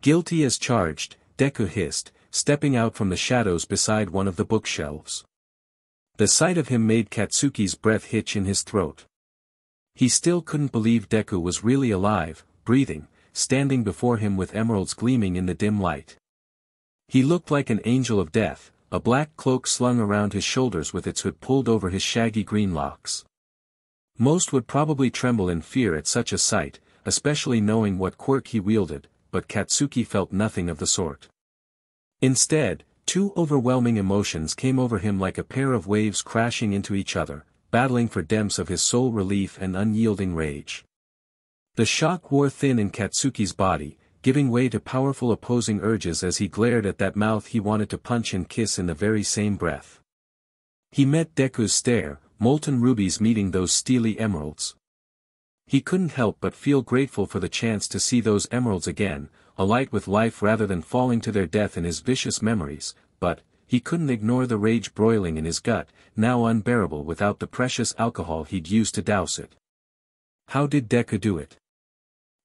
Guilty as charged, Deku hissed, stepping out from the shadows beside one of the bookshelves. The sight of him made Katsuki's breath hitch in his throat. He still couldn't believe Deku was really alive, breathing, standing before him with emeralds gleaming in the dim light. He looked like an angel of death, a black cloak slung around his shoulders with its hood pulled over his shaggy green locks. Most would probably tremble in fear at such a sight, especially knowing what quirk he wielded, but Katsuki felt nothing of the sort. Instead, two overwhelming emotions came over him like a pair of waves crashing into each other, battling for depths of his soul relief and unyielding rage. The shock wore thin in Katsuki's body, giving way to powerful opposing urges as he glared at that mouth he wanted to punch and kiss in the very same breath. He met Deku's stare, molten rubies meeting those steely emeralds. He couldn't help but feel grateful for the chance to see those emeralds again, alight with life rather than falling to their death in his vicious memories, but he couldn't ignore the rage broiling in his gut, now unbearable without the precious alcohol he'd used to douse it. How did Deku do it?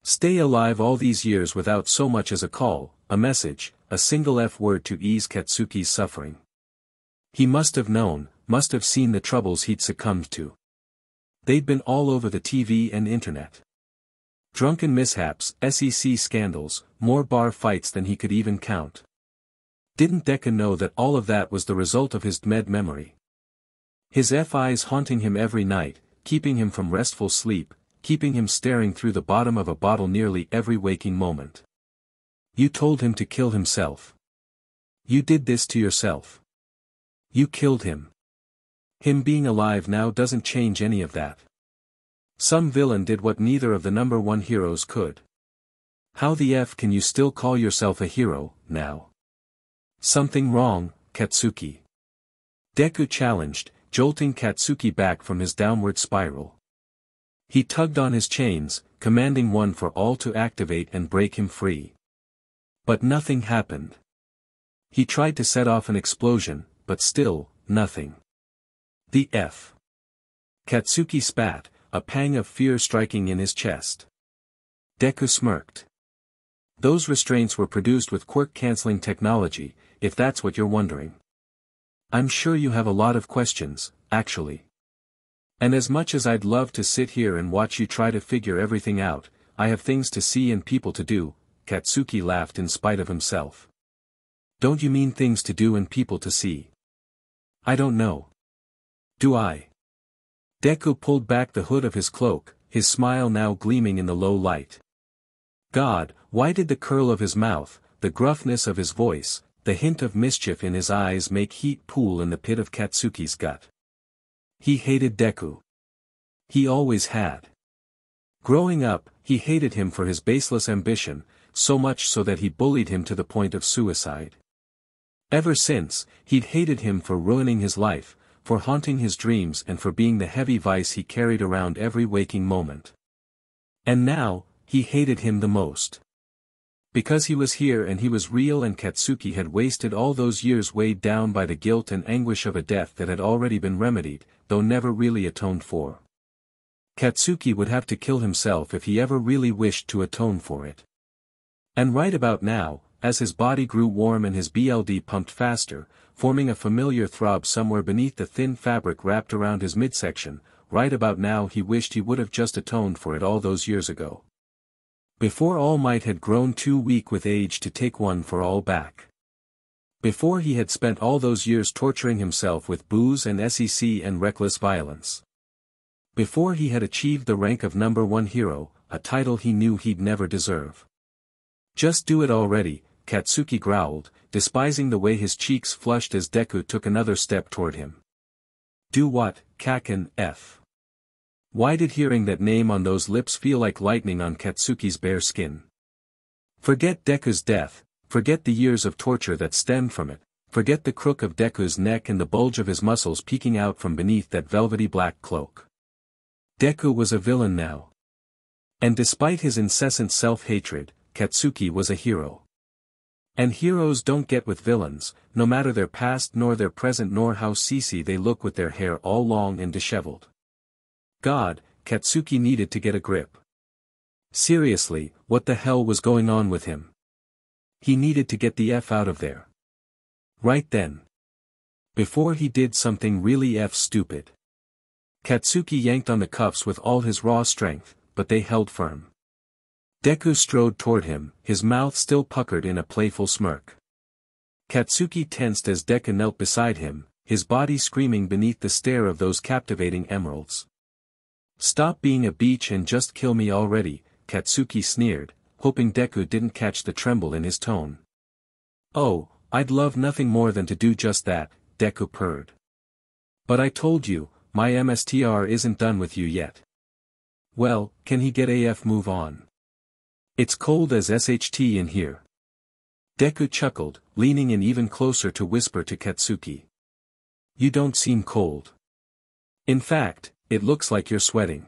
Stay alive all these years without so much as a call, a message, a single F-word to ease Katsuki's suffering. He must have known, must have seen the troubles he'd succumbed to. They'd been all over the TV and internet. Drunken mishaps, SEC scandals, more bar fights than he could even count. Didn't Deku know that all of that was the result of his dead memory? His F-eyes haunting him every night, keeping him from restful sleep, keeping him staring through the bottom of a bottle nearly every waking moment. You told him to kill himself. You did this to yourself. You killed him. Him being alive now doesn't change any of that. Some villain did what neither of the number one heroes could. How the F can you still call yourself a hero, now? Something wrong, Katsuki? Deku challenged, jolting Katsuki back from his downward spiral. He tugged on his chains, commanding one for all to activate and break him free. But nothing happened. He tried to set off an explosion, but still, nothing. The F. Katsuki spat, a pang of fear striking in his chest. Deku smirked. Those restraints were produced with quirk-canceling technology, if that's what you're wondering. I'm sure you have a lot of questions, actually. And as much as I'd love to sit here and watch you try to figure everything out, I have things to see and people to do, Katsuki laughed in spite of himself. Don't you mean things to do and people to see? I don't know. Do I? Deku pulled back the hood of his cloak, his smile now gleaming in the low light. God, why did the curl of his mouth, the gruffness of his voice, the hint of mischief in his eyes make heat pool in the pit of Katsuki's gut? He hated Deku. He always had. Growing up, he hated him for his baseless ambition, so much so that he bullied him to the point of suicide. Ever since, he'd hated him for ruining his life, for haunting his dreams and for being the heavy vice he carried around every waking moment. And now, he hated him the most. Because he was here and he was real and Katsuki had wasted all those years weighed down by the guilt and anguish of a death that had already been remedied, though never really atoned for. Katsuki would have to kill himself if he ever really wished to atone for it. And right about now, as his body grew warm and his blood pumped faster, forming a familiar throb somewhere beneath the thin fabric wrapped around his midsection, right about now he wished he would have just atoned for it all those years ago. Before All Might had grown too weak with age to take one for all back. Before he had spent all those years torturing himself with booze and sec and reckless violence. Before he had achieved the rank of #1 hero, a title he knew he'd never deserve. Just do it already, Katsuki growled, despising the way his cheeks flushed as Deku took another step toward him. Do what, Kacchan, F. Why did hearing that name on those lips feel like lightning on Katsuki's bare skin? Forget Deku's death, forget the years of torture that stemmed from it, forget the crook of Deku's neck and the bulge of his muscles peeking out from beneath that velvety black cloak. Deku was a villain now. And despite his incessant self-hatred, Katsuki was a hero. And heroes don't get with villains, no matter their past nor their present nor how sissy they look with their hair all long and disheveled. God, Katsuki needed to get a grip. Seriously, what the hell was going on with him? He needed to get the F out of there. Right then. Before he did something really stupid. Katsuki yanked on the cuffs with all his raw strength, but they held firm. Deku strode toward him, his mouth still puckered in a playful smirk. Katsuki tensed as Deku knelt beside him, his body screaming beneath the stare of those captivating emeralds. Stop being a beach and just kill me already, Katsuki sneered, hoping Deku didn't catch the tremble in his tone. Oh, I'd love nothing more than to do just that, Deku purred. But I told you, my MSTR isn't done with you yet. Well, can he get AF move on? It's cold as SHT in here. Deku chuckled, leaning in even closer to whisper to Katsuki. You don't seem cold. In fact, it looks like you're sweating.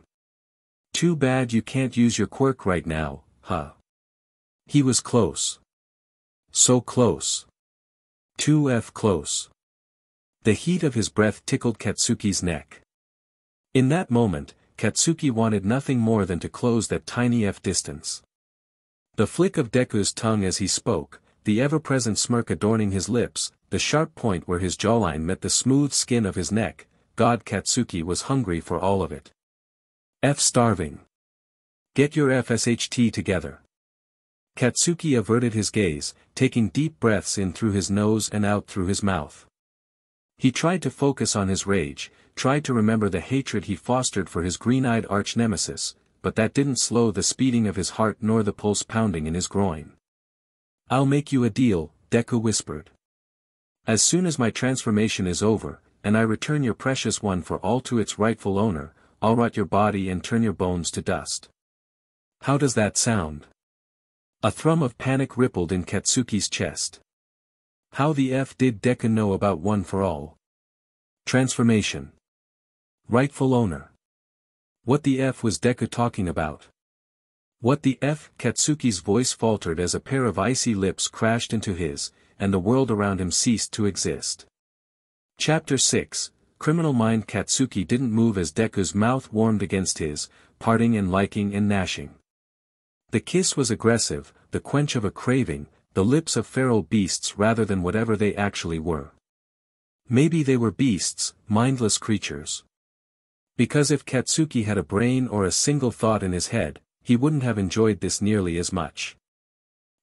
Too bad you can't use your quirk right now, huh? He was close. So close. Too close. The heat of his breath tickled Katsuki's neck. In that moment, Katsuki wanted nothing more than to close that tiny distance. The flick of Deku's tongue as he spoke, the ever-present smirk adorning his lips, the sharp point where his jawline met the smooth skin of his neck, God, Katsuki was hungry for all of it. Starving. Get your FSHT together. Katsuki averted his gaze, taking deep breaths in through his nose and out through his mouth. He tried to focus on his rage, tried to remember the hatred he fostered for his green-eyed arch-nemesis, but that didn't slow the speeding of his heart nor the pulse pounding in his groin. I'll make you a deal, Deku whispered. As soon as my transformation is over, and I return your precious one for all to its rightful owner, I'll rot your body and turn your bones to dust. How does that sound? A thrum of panic rippled in Katsuki's chest. How the F did Deku know about one for all? Transformation. Rightful owner. What the F was Deku talking about? What the F? Katsuki's voice faltered as a pair of icy lips crashed into his, and the world around him ceased to exist. Chapter 6, Criminal Mind. Katsuki didn't move as Deku's mouth warmed against his, parting and liking and gnashing. The kiss was aggressive, the quench of a craving, the lips of feral beasts rather than whatever they actually were. Maybe they were beasts, mindless creatures. Because if Katsuki had a brain or a single thought in his head, he wouldn't have enjoyed this nearly as much.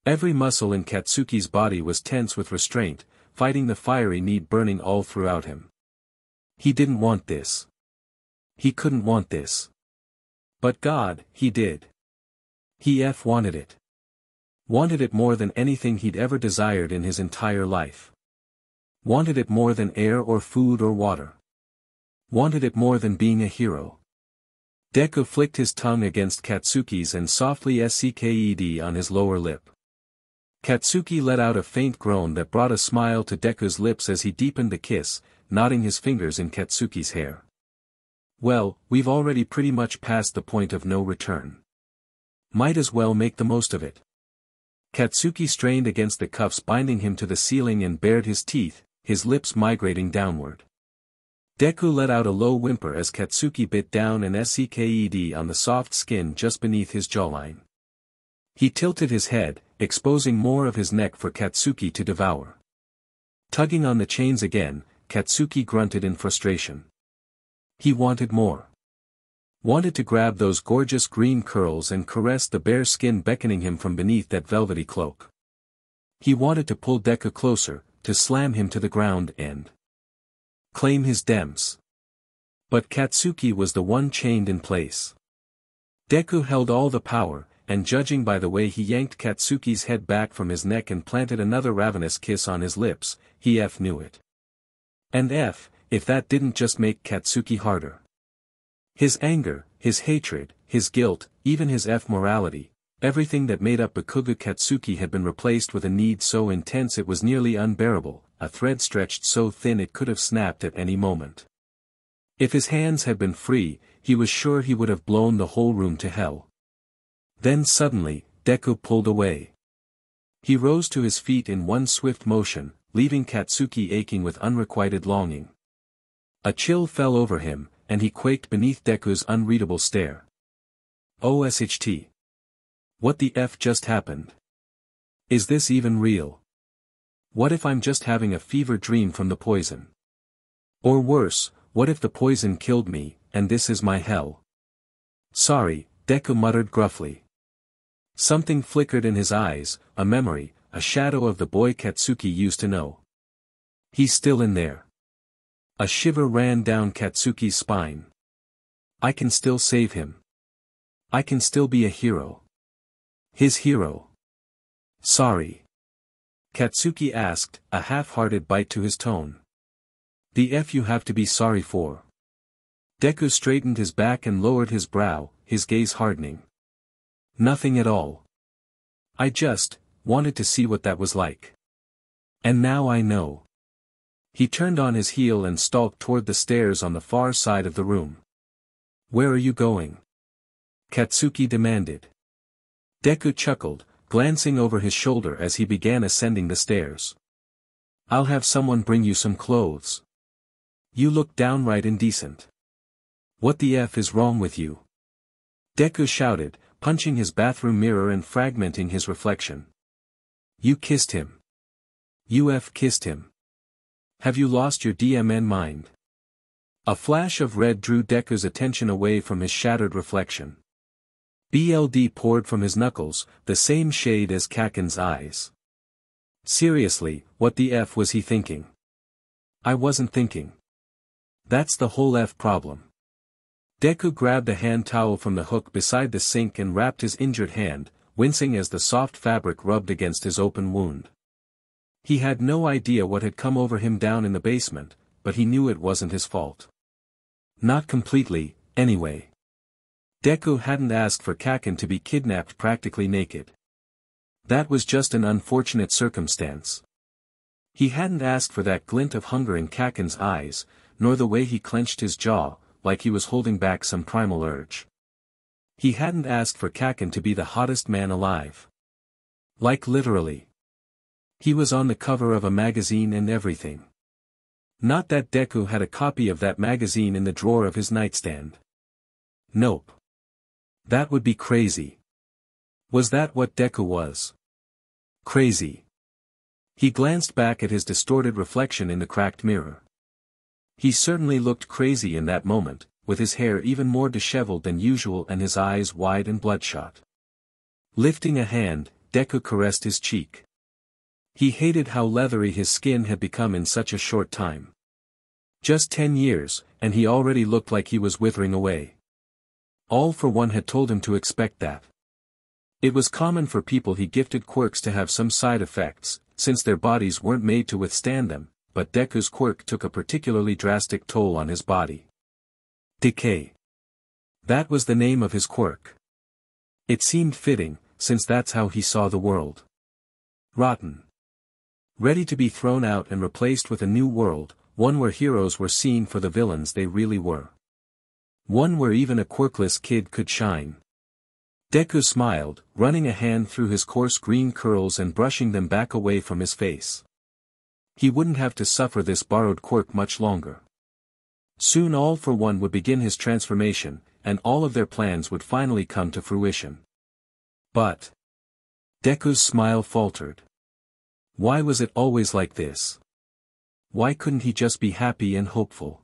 Every muscle in Katsuki's body was tense with restraint, fighting the fiery need burning all throughout him. He didn't want this. He couldn't want this. But God, he did. He wanted it. Wanted it more than anything he'd ever desired in his entire life. Wanted it more than air or food or water. Wanted it more than being a hero. Deku flicked his tongue against Katsuki's and softly sked on his lower lip. Katsuki let out a faint groan that brought a smile to Deku's lips as he deepened the kiss, knotting his fingers in Katsuki's hair. Well, we've already pretty much passed the point of no return. Might as well make the most of it. Katsuki strained against the cuffs binding him to the ceiling and bared his teeth, his lips migrating downward. Deku let out a low whimper as Katsuki bit down and sked on the soft skin just beneath his jawline. He tilted his head, exposing more of his neck for Katsuki to devour. Tugging on the chains again, Katsuki grunted in frustration. He wanted more. Wanted to grab those gorgeous green curls and caress the bare skin beckoning him from beneath that velvety cloak. He wanted to pull Deku closer, to slam him to the ground and claim his dems. But Katsuki was the one chained in place. Deku held all the power, and judging by the way he yanked Katsuki's head back from his neck and planted another ravenous kiss on his lips, he knew it. And if that didn't just make Katsuki harder. His anger, his hatred, his guilt, even his morality, everything that made up Bakugo Katsuki had been replaced with a need so intense it was nearly unbearable, a thread stretched so thin it could have snapped at any moment. If his hands had been free, he was sure he would have blown the whole room to hell. Then suddenly, Deku pulled away. He rose to his feet in one swift motion, leaving Katsuki aching with unrequited longing. A chill fell over him, and he quaked beneath Deku's unreadable stare. OSHT. What the F just happened? Is this even real? What if I'm just having a fever dream from the poison? Or worse, what if the poison killed me, and this is my hell? Sorry, Deku muttered gruffly. Something flickered in his eyes, a memory, a shadow of the boy Katsuki used to know. He's still in there. A shiver ran down Katsuki's spine. I can still save him. I can still be a hero. His hero. Sorry. Katsuki asked, a half-hearted bite to his tone. The F you have to be sorry for. Deku straightened his back and lowered his brow, his gaze hardening. Nothing at all. I just wanted to see what that was like. And now I know. He turned on his heel and stalked toward the stairs on the far side of the room. Where are you going? Katsuki demanded. Deku chuckled, glancing over his shoulder as he began ascending the stairs. I'll have someone bring you some clothes. You look downright indecent. What the F is wrong with you? Deku shouted, punching his bathroom mirror and fragmenting his reflection. You kissed him. You kissed him. Have you lost your DMN mind? A flash of red drew Deku's attention away from his shattered reflection. BLD poured from his knuckles, the same shade as Kacchan's eyes. Seriously, what the F was he thinking? I wasn't thinking. That's the whole F problem. Deku grabbed a hand towel from the hook beside the sink and wrapped his injured hand, wincing as the soft fabric rubbed against his open wound. He had no idea what had come over him down in the basement, but he knew it wasn't his fault. Not completely, anyway. Deku hadn't asked for Kacchan to be kidnapped practically naked. That was just an unfortunate circumstance. He hadn't asked for that glint of hunger in Kacchan's eyes, nor the way he clenched his jaw, like he was holding back some primal urge. He hadn't asked for Kacchan to be the hottest man alive. Like literally. He was on the cover of a magazine and everything. Not that Deku had a copy of that magazine in the drawer of his nightstand. Nope. That would be crazy. Was that what Deku was? Crazy. He glanced back at his distorted reflection in the cracked mirror. He certainly looked crazy in that moment, with his hair even more disheveled than usual and his eyes wide and bloodshot. Lifting a hand, Deku caressed his cheek. He hated how leathery his skin had become in such a short time. Just 10 years, and he already looked like he was withering away. All for One had told him to expect that. It was common for people he gifted quirks to have some side effects, since their bodies weren't made to withstand them, but Deku's quirk took a particularly drastic toll on his body. Decay. That was the name of his quirk. It seemed fitting, since that's how he saw the world. Rotten. Ready to be thrown out and replaced with a new world, one where heroes were seen for the villains they really were. One where even a quirkless kid could shine. Deku smiled, running a hand through his coarse green curls and brushing them back away from his face. He wouldn't have to suffer this borrowed quirk much longer. Soon All for One would begin his transformation, and all of their plans would finally come to fruition. But Deku's smile faltered. Why was it always like this? Why couldn't he just be happy and hopeful?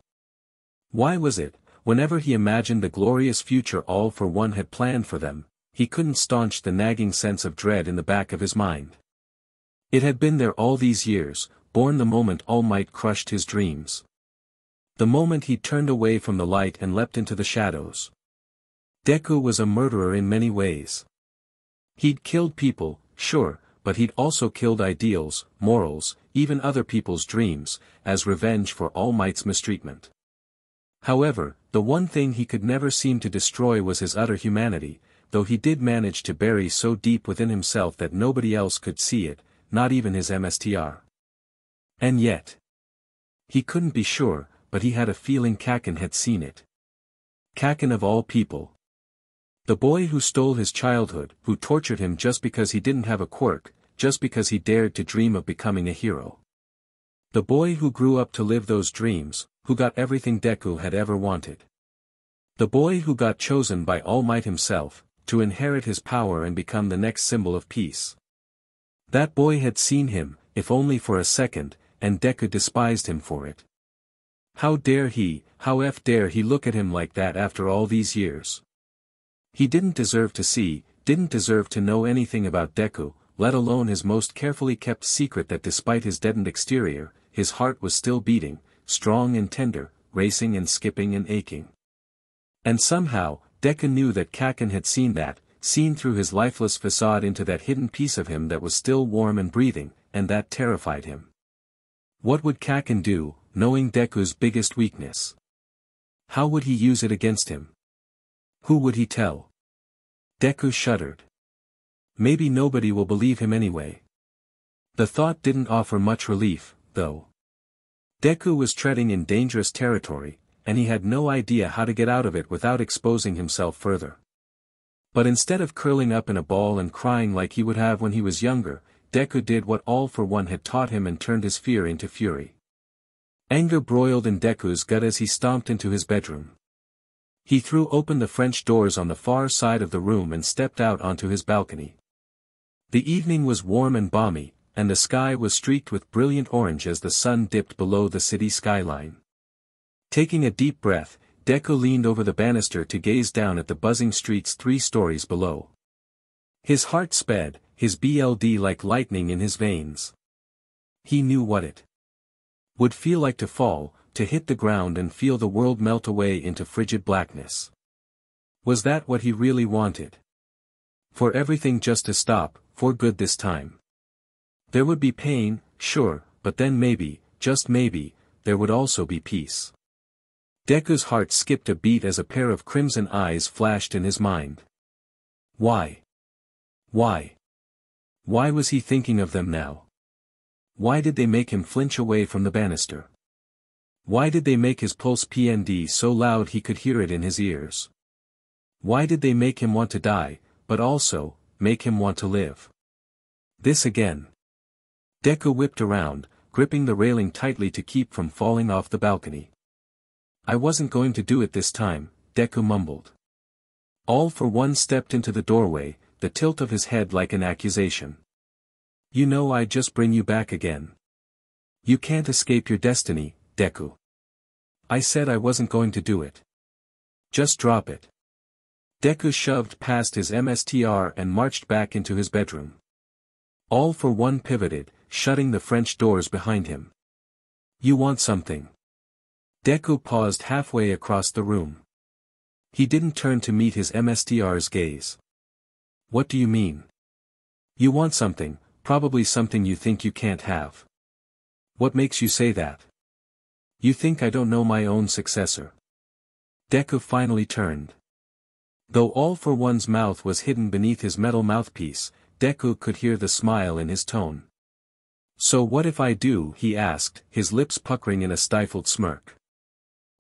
Why was it, whenever he imagined the glorious future All for One had planned for them, he couldn't staunch the nagging sense of dread in the back of his mind? It had been there all these years, born the moment All Might crushed his dreams. The moment he turned away from the light and leapt into the shadows. Deku was a murderer in many ways. He'd killed people, sure, but he'd also killed ideals, morals, even other people's dreams, as revenge for All Might's mistreatment. However, the one thing he could never seem to destroy was his utter humanity, though he did manage to bury so deep within himself that nobody else could see it, not even his MSTR. And yet, he couldn't be sure, but he had a feeling Kacchan had seen it. Kacchan of all people. The boy who stole his childhood, who tortured him just because he didn't have a quirk, just because he dared to dream of becoming a hero. The boy who grew up to live those dreams, who got everything Deku had ever wanted. The boy who got chosen by All Might himself, to inherit his power and become the next symbol of peace. That boy had seen him, if only for a second, and Deku despised him for it. How dare he look at him like that after all these years? He didn't deserve to see, didn't deserve to know anything about Deku, let alone his most carefully kept secret that despite his deadened exterior, his heart was still beating, strong and tender, racing and skipping and aching. And somehow, Deku knew that Kacchan had seen that, seen through his lifeless facade into that hidden piece of him that was still warm and breathing, and that terrified him. What would Kacchan do, knowing Deku's biggest weakness? How would he use it against him? Who would he tell? Deku shuddered. Maybe nobody will believe him anyway. The thought didn't offer much relief, though. Deku was treading in dangerous territory, and he had no idea how to get out of it without exposing himself further. But instead of curling up in a ball and crying like he would have when he was younger, Deku did what All for One had taught him and turned his fear into fury. Anger broiled in Deku's gut as he stomped into his bedroom. He threw open the French doors on the far side of the room and stepped out onto his balcony. The evening was warm and balmy, and the sky was streaked with brilliant orange as the sun dipped below the city skyline. Taking a deep breath, Deku leaned over the banister to gaze down at the buzzing streets 3 stories below. His heart sped, his blood like lightning in his veins. He knew what it would feel like to fall, to hit the ground and feel the world melt away into frigid blackness. Was that what he really wanted? For everything just to stop, for good this time. There would be pain, sure, but then maybe, just maybe, there would also be peace. Deku's heart skipped a beat as a pair of crimson eyes flashed in his mind. Why? Why? Why was he thinking of them now? Why did they make him flinch away from the banister? Why did they make his pulse PND so loud he could hear it in his ears? Why did they make him want to die, but also, make him want to live? This again. Deku whipped around, gripping the railing tightly to keep from falling off the balcony. I wasn't going to do it this time, Deku mumbled. All for One stepped into the doorway, the tilt of his head like an accusation. You know I just bring you back again. You can't escape your destiny, Deku. I said I wasn't going to do it. Just drop it. Deku shoved past his MSTR and marched back into his bedroom. All for One pivoted, shutting the French doors behind him. You want something? Deku paused halfway across the room. He didn't turn to meet his MSTR's gaze. What do you mean? You want something, probably something you think you can't have. What makes you say that? You think I don't know my own successor? Deku finally turned. Though All for One's mouth was hidden beneath his metal mouthpiece, Deku could hear the smile in his tone. "So what if I do?" he asked, his lips puckering in a stifled smirk.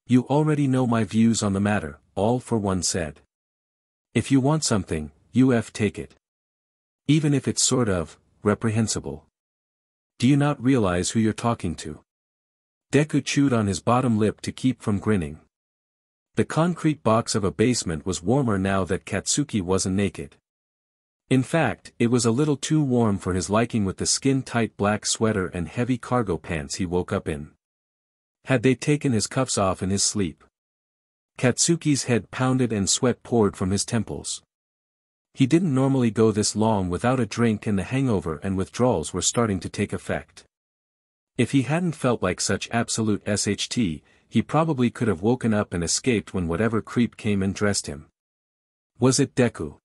"You already know my views on the matter," All for One said. "If you want something, take it. Even if it's sort of reprehensible. Do you not realize who you're talking to?" Deku chewed on his bottom lip to keep from grinning. The concrete box of a basement was warmer now that Katsuki wasn't naked. In fact, it was a little too warm for his liking with the skin-tight black sweater and heavy cargo pants he woke up in. Had they taken his cuffs off in his sleep? Katsuki's head pounded and sweat poured from his temples. He didn't normally go this long without a drink, and the hangover and withdrawals were starting to take effect. If he hadn't felt like such absolute SHT, he probably could have woken up and escaped when whatever creep came and dressed him. Was it Deku?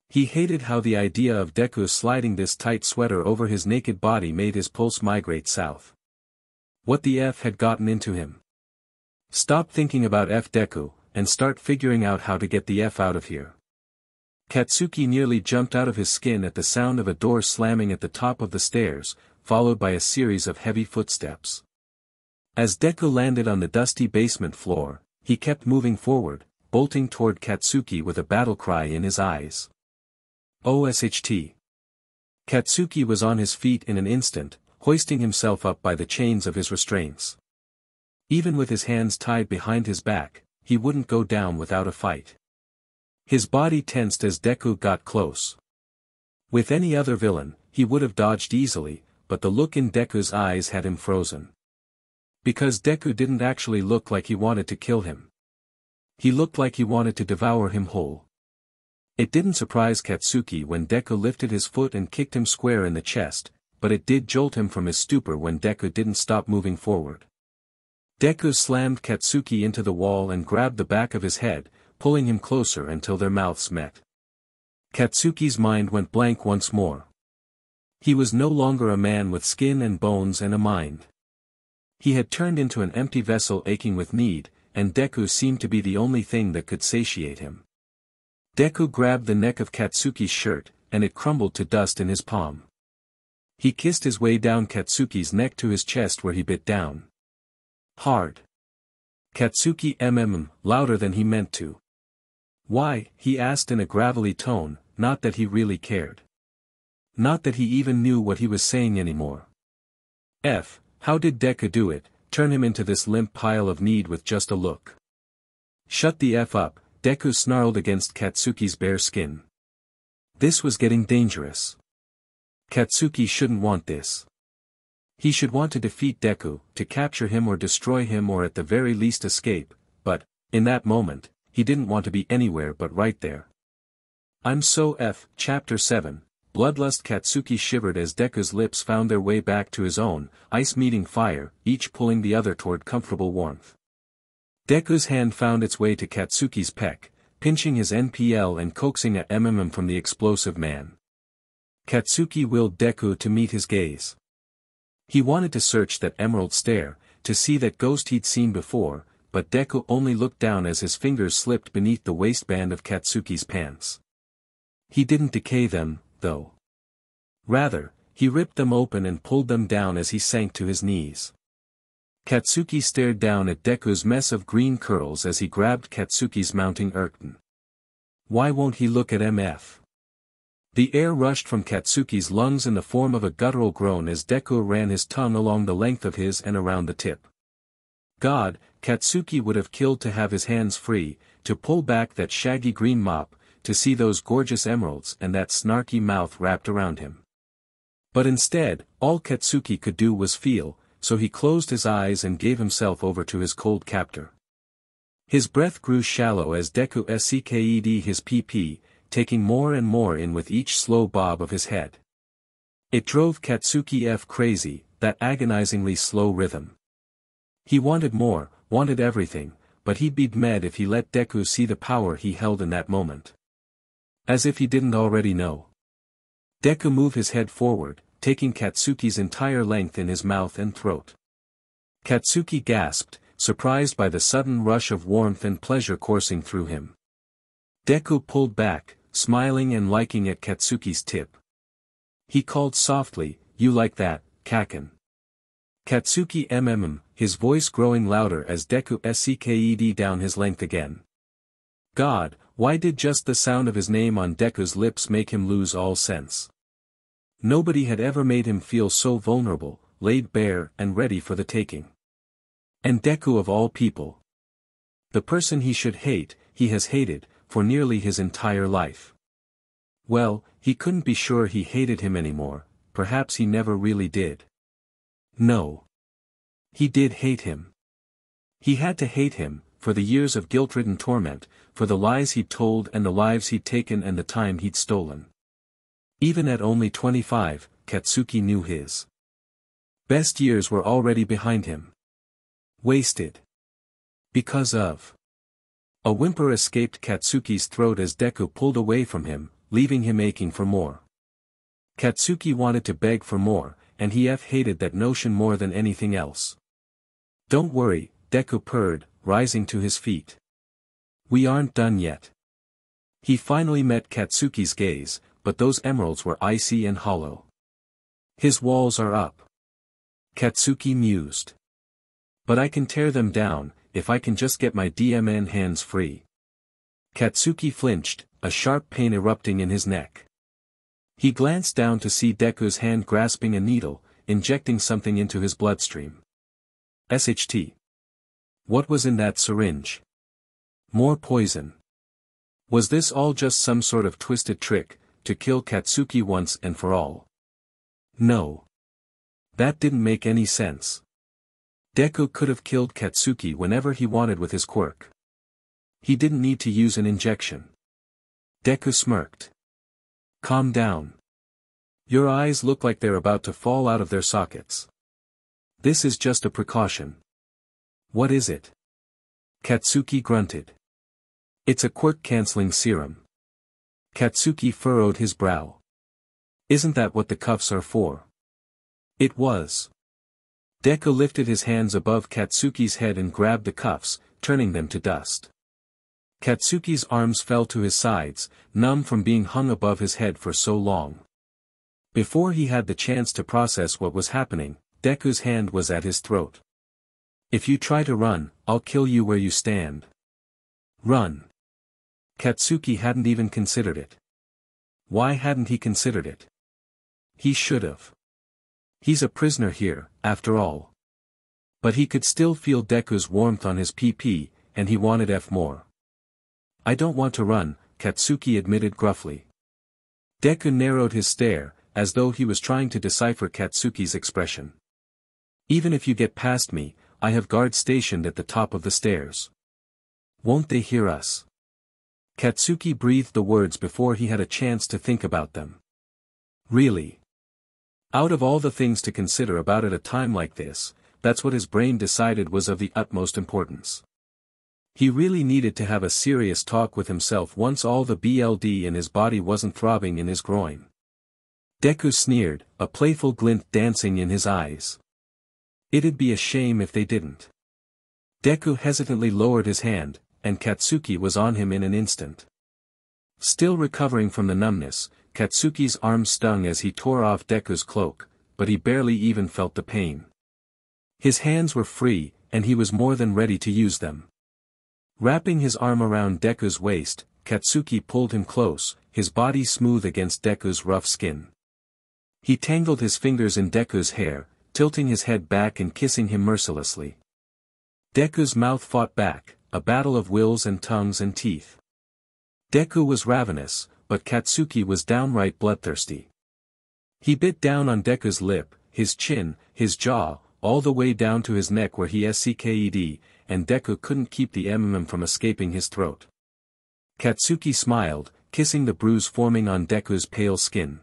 He hated how the idea of Deku sliding this tight sweater over his naked body made his pulse migrate south. What the F had gotten into him? Stop thinking about Deku, and start figuring out how to get the F out of here. Katsuki nearly jumped out of his skin at the sound of a door slamming at the top of the stairs, followed by a series of heavy footsteps. As Deku landed on the dusty basement floor, he kept moving forward, bolting toward Katsuki with a battle cry in his eyes. OSHT. Katsuki was on his feet in an instant, hoisting himself up by the chains of his restraints. Even with his hands tied behind his back, he wouldn't go down without a fight. His body tensed as Deku got close. With any other villain, he would have dodged easily, but the look in Deku's eyes had him frozen. Because Deku didn't actually look like he wanted to kill him. He looked like he wanted to devour him whole. It didn't surprise Katsuki when Deku lifted his foot and kicked him square in the chest, but it did jolt him from his stupor when Deku didn't stop moving forward. Deku slammed Katsuki into the wall and grabbed the back of his head, pulling him closer until their mouths met. Katsuki's mind went blank once more. He was no longer a man with skin and bones and a mind. He had turned into an empty vessel aching with need, and Deku seemed to be the only thing that could satiate him. Deku grabbed the neck of Katsuki's shirt, and it crumbled to dust in his palm. He kissed his way down Katsuki's neck to his chest where he bit down. Hard. Katsuki louder than he meant to. "Why?" he asked in a gravelly tone, not that he really cared. Not that he even knew what he was saying anymore. How did Deku do it, turn him into this limp pile of need with just a look? "Shut the F up," Deku snarled against Katsuki's bare skin. This was getting dangerous. Katsuki shouldn't want this. He should want to defeat Deku, to capture him or destroy him or at the very least escape, but, in that moment, he didn't want to be anywhere but right there. I'm so Chapter 7, Bloodlust. Katsuki shivered as Deku's lips found their way back to his own, ice meeting fire, each pulling the other toward comfortable warmth. Deku's hand found its way to Katsuki's pec, pinching his NPL and coaxing a from the explosive man. Katsuki willed Deku to meet his gaze. He wanted to search that emerald stare, to see that ghost he'd seen before, but Deku only looked down as his fingers slipped beneath the waistband of Katsuki's pants. He didn't decay them, though. Rather, he ripped them open and pulled them down as he sank to his knees. Katsuki stared down at Deku's mess of green curls as he grabbed Katsuki's mounting erection. Why won't he look at MF? The air rushed from Katsuki's lungs in the form of a guttural groan as Deku ran his tongue along the length of his and around the tip. God, Katsuki would have killed to have his hands free, to pull back that shaggy green mop, to see those gorgeous emeralds and that snarky mouth wrapped around him. But instead, all Katsuki could do was feel, so he closed his eyes and gave himself over to his cold captor. His breath grew shallow as Deku seeked his PP, taking more and more in with each slow bob of his head. It drove Katsuki crazy, that agonizingly slow rhythm. He wanted more, wanted everything, but he'd be mad if he let Deku see the power he held in that moment. As if he didn't already know. Deku moved his head forward, taking Katsuki's entire length in his mouth and throat. Katsuki gasped, surprised by the sudden rush of warmth and pleasure coursing through him. Deku pulled back, smiling and liking at Katsuki's tip. He called softly, "You like that, Kacchan?" Katsuki his voice growing louder as Deku sked down his length again. God, why did just the sound of his name on Deku's lips make him lose all sense? Nobody had ever made him feel so vulnerable, laid bare and ready for the taking. And Deku of all people. The person he should hate, he has hated, for nearly his entire life. Well, he couldn't be sure he hated him anymore, perhaps he never really did. No. He did hate him. He had to hate him, for the years of guilt-ridden torment, for the lies he'd told and the lives he'd taken and the time he'd stolen. Even at only 25, Katsuki knew his best years were already behind him. Wasted. Because of. A whimper escaped Katsuki's throat as Deku pulled away from him, leaving him aching for more. Katsuki wanted to beg for more, and he hated that notion more than anything else. Don't worry, Deku purred, rising to his feet. We aren't done yet. He finally met Katsuki's gaze, but those emeralds were icy and hollow. His walls are up. Katsuki mused. But I can tear them down, if I can just get my DMN hands free. Katsuki flinched, a sharp pain erupting in his neck. He glanced down to see Deku's hand grasping a needle, injecting something into his bloodstream. SHT. What was in that syringe? More poison. Was this all just some sort of twisted trick, to kill Katsuki once and for all? No. That didn't make any sense. Deku could have killed Katsuki whenever he wanted with his quirk. He didn't need to use an injection. Deku smirked. Calm down. Your eyes look like they're about to fall out of their sockets. This is just a precaution. What is it? Katsuki grunted. It's a quirk-canceling serum. Katsuki furrowed his brow. Isn't that what the cuffs are for? It was. Deku lifted his hands above Katsuki's head and grabbed the cuffs, turning them to dust. Katsuki's arms fell to his sides, numb from being hung above his head for so long. Before he had the chance to process what was happening, Deku's hand was at his throat. If you try to run, I'll kill you where you stand. Run. Katsuki hadn't even considered it. Why hadn't he considered it? He should have. He's a prisoner here, after all. But he could still feel Deku's warmth on his PP, and he wanted more. I don't want to run, Katsuki admitted gruffly. Deku narrowed his stare, as though he was trying to decipher Katsuki's expression. Even if you get past me, I have guards stationed at the top of the stairs. Won't they hear us? Katsuki breathed the words before he had a chance to think about them. Really? Out of all the things to consider about at a time like this, that's what his brain decided was of the utmost importance. He really needed to have a serious talk with himself once all the BLD in his body wasn't throbbing in his groin. Deku sneered, a playful glint dancing in his eyes. It'd be a shame if they didn't. Deku hesitantly lowered his hand, and Katsuki was on him in an instant. Still recovering from the numbness, Katsuki's arm stung as he tore off Deku's cloak, but he barely even felt the pain. His hands were free, and he was more than ready to use them. Wrapping his arm around Deku's waist, Katsuki pulled him close, his body smooth against Deku's rough skin. He tangled his fingers in Deku's hair, tilting his head back and kissing him mercilessly. Deku's mouth fought back, a battle of wills and tongues and teeth. Deku was ravenous, but Katsuki was downright bloodthirsty. He bit down on Deku's lip, his chin, his jaw, all the way down to his neck where he sked, and Deku couldn't keep the from escaping his throat. Katsuki smiled, kissing the bruise forming on Deku's pale skin.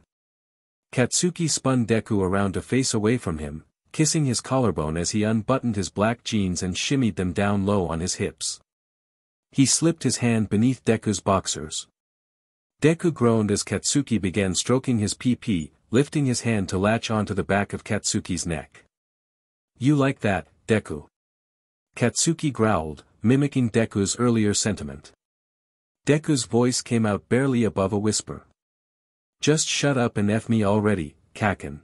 Katsuki spun Deku around to face away from him, kissing his collarbone as he unbuttoned his black jeans and shimmied them down low on his hips. He slipped his hand beneath Deku's boxers. Deku groaned as Katsuki began stroking his PP, lifting his hand to latch onto the back of Katsuki's neck. You like that, Deku? Katsuki growled, mimicking Deku's earlier sentiment. Deku's voice came out barely above a whisper. Just shut up and F me already, Kacchan.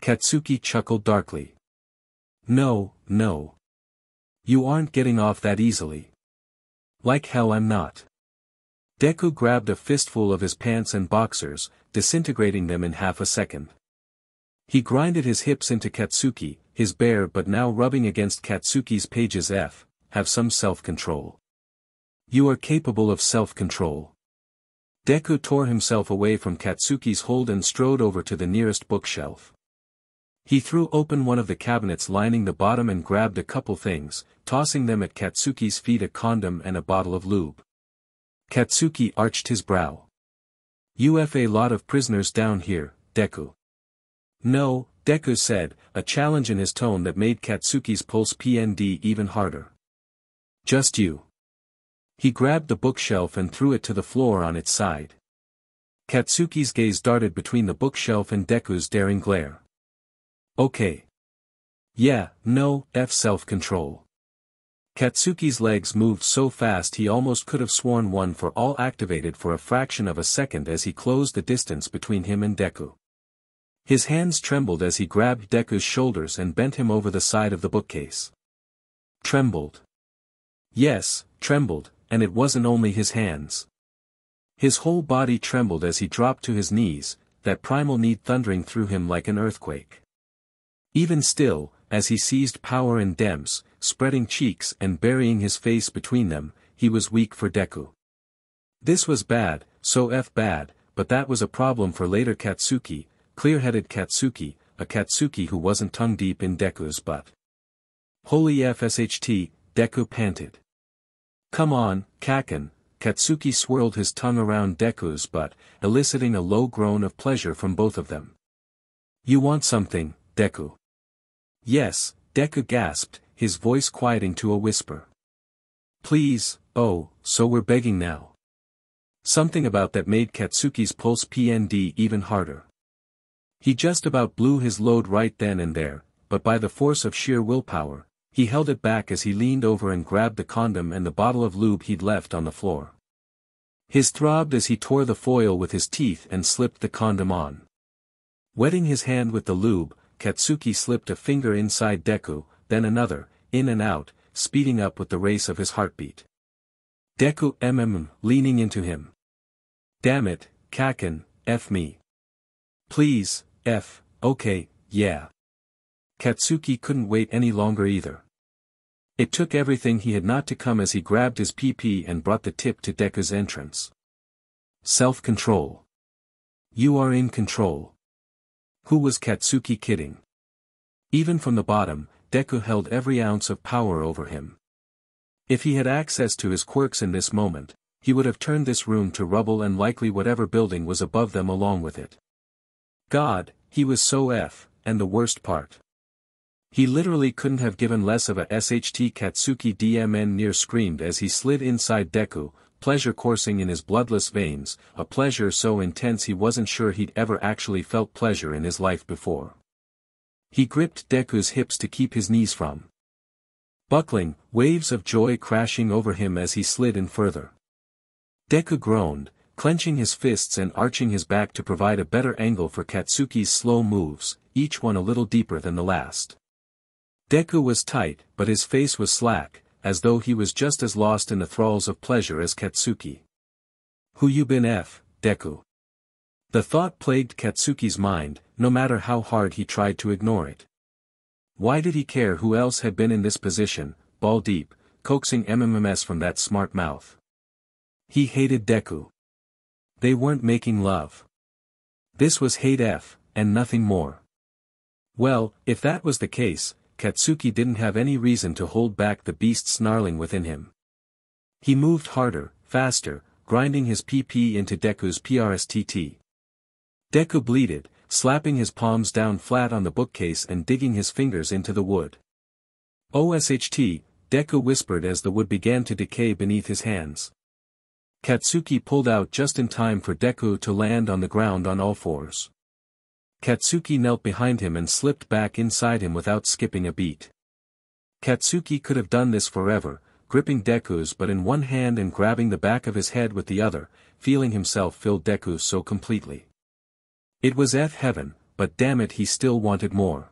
Katsuki chuckled darkly. No, no. You aren't getting off that easily. Like hell I'm not. Deku grabbed a fistful of his pants and boxers, disintegrating them in half a second. He grinded his hips into Katsuki, his bare but now rubbing against Katsuki's pages. Have some self-control. You are capable of self-control. Deku tore himself away from Katsuki's hold and strode over to the nearest bookshelf. He threw open one of the cabinets lining the bottom and grabbed a couple things, tossing them at Katsuki's feet: a condom and a bottle of lube. Katsuki arched his brow. You've a lot of prisoners down here, Deku. No, Deku said, a challenge in his tone that made Katsuki's pulse pnd even harder. Just you. He grabbed the bookshelf and threw it to the floor on its side. Katsuki's gaze darted between the bookshelf and Deku's daring glare. Okay. Yeah, no, self-control. Katsuki's legs moved so fast he almost could have sworn one for all activated for a fraction of a second as he closed the distance between him and Deku. His hands trembled as he grabbed Deku's shoulders and bent him over the side of the bookcase. Trembled. Yes, trembled, and it wasn't only his hands. His whole body trembled as he dropped to his knees, that primal need thundering through him like an earthquake. Even still, as he seized power in Dem's, spreading cheeks and burying his face between them, he was weak for Deku. This was bad, so bad, but that was a problem for later Katsuki, clear-headed Katsuki, a Katsuki who wasn't tongue-deep in Deku's butt. Holy FSHT, Deku panted. Come on, Kacchan. Katsuki swirled his tongue around Deku's butt, eliciting a low groan of pleasure from both of them. You want something, Deku? Yes, Deku gasped, his voice quieting to a whisper. Please, oh, so we're begging now. Something about that made Katsuki's pulse pnd even harder. He just about blew his load right then and there, but by the force of sheer willpower, he held it back as he leaned over and grabbed the condom and the bottle of lube he'd left on the floor. His throbbed as he tore the foil with his teeth and slipped the condom on. Wetting his hand with the lube, Katsuki slipped a finger inside Deku, then another, in and out, speeding up with the race of his heartbeat. Deku leaning into him. Damn it, Kacchan, F me. Please, okay, yeah. Katsuki couldn't wait any longer either. It took everything he had not to come as he grabbed his PP and brought the tip to Deku's entrance. Self-control. You are in control. Who was Katsuki kidding? Even from the bottom, Deku held every ounce of power over him. If he had access to his quirks in this moment, he would have turned this room to rubble and likely whatever building was above them along with it. God, he was so and the worst part. He literally couldn't have given less of a SHT. Katsuki DMN near screamed as he slid inside Deku, pleasure coursing in his bloodless veins, a pleasure so intense he wasn't sure he'd ever actually felt pleasure in his life before. He gripped Deku's hips to keep his knees from buckling, waves of joy crashing over him as he slid in further. Deku groaned, clenching his fists and arching his back to provide a better angle for Katsuki's slow moves, each one a little deeper than the last. Deku was tight, but his face was slack, as though he was just as lost in the thralls of pleasure as Katsuki. Who you been Deku? The thought plagued Katsuki's mind, no matter how hard he tried to ignore it. Why did he care who else had been in this position, ball deep, coaxing MMS from that smart mouth? He hated Deku. They weren't making love. This was hate and nothing more. Well, if that was the case, Katsuki didn't have any reason to hold back the beast snarling within him. He moved harder, faster, grinding his PP into Deku's PRSTT. Deku bleated, slapping his palms down flat on the bookcase and digging his fingers into the wood. OSHT, Deku whispered as the wood began to decay beneath his hands. Katsuki pulled out just in time for Deku to land on the ground on all fours. Katsuki knelt behind him and slipped back inside him without skipping a beat. Katsuki could have done this forever, gripping Deku's but in one hand and grabbing the back of his head with the other, feeling himself fill Deku so completely. It was heaven, but damn it, he still wanted more.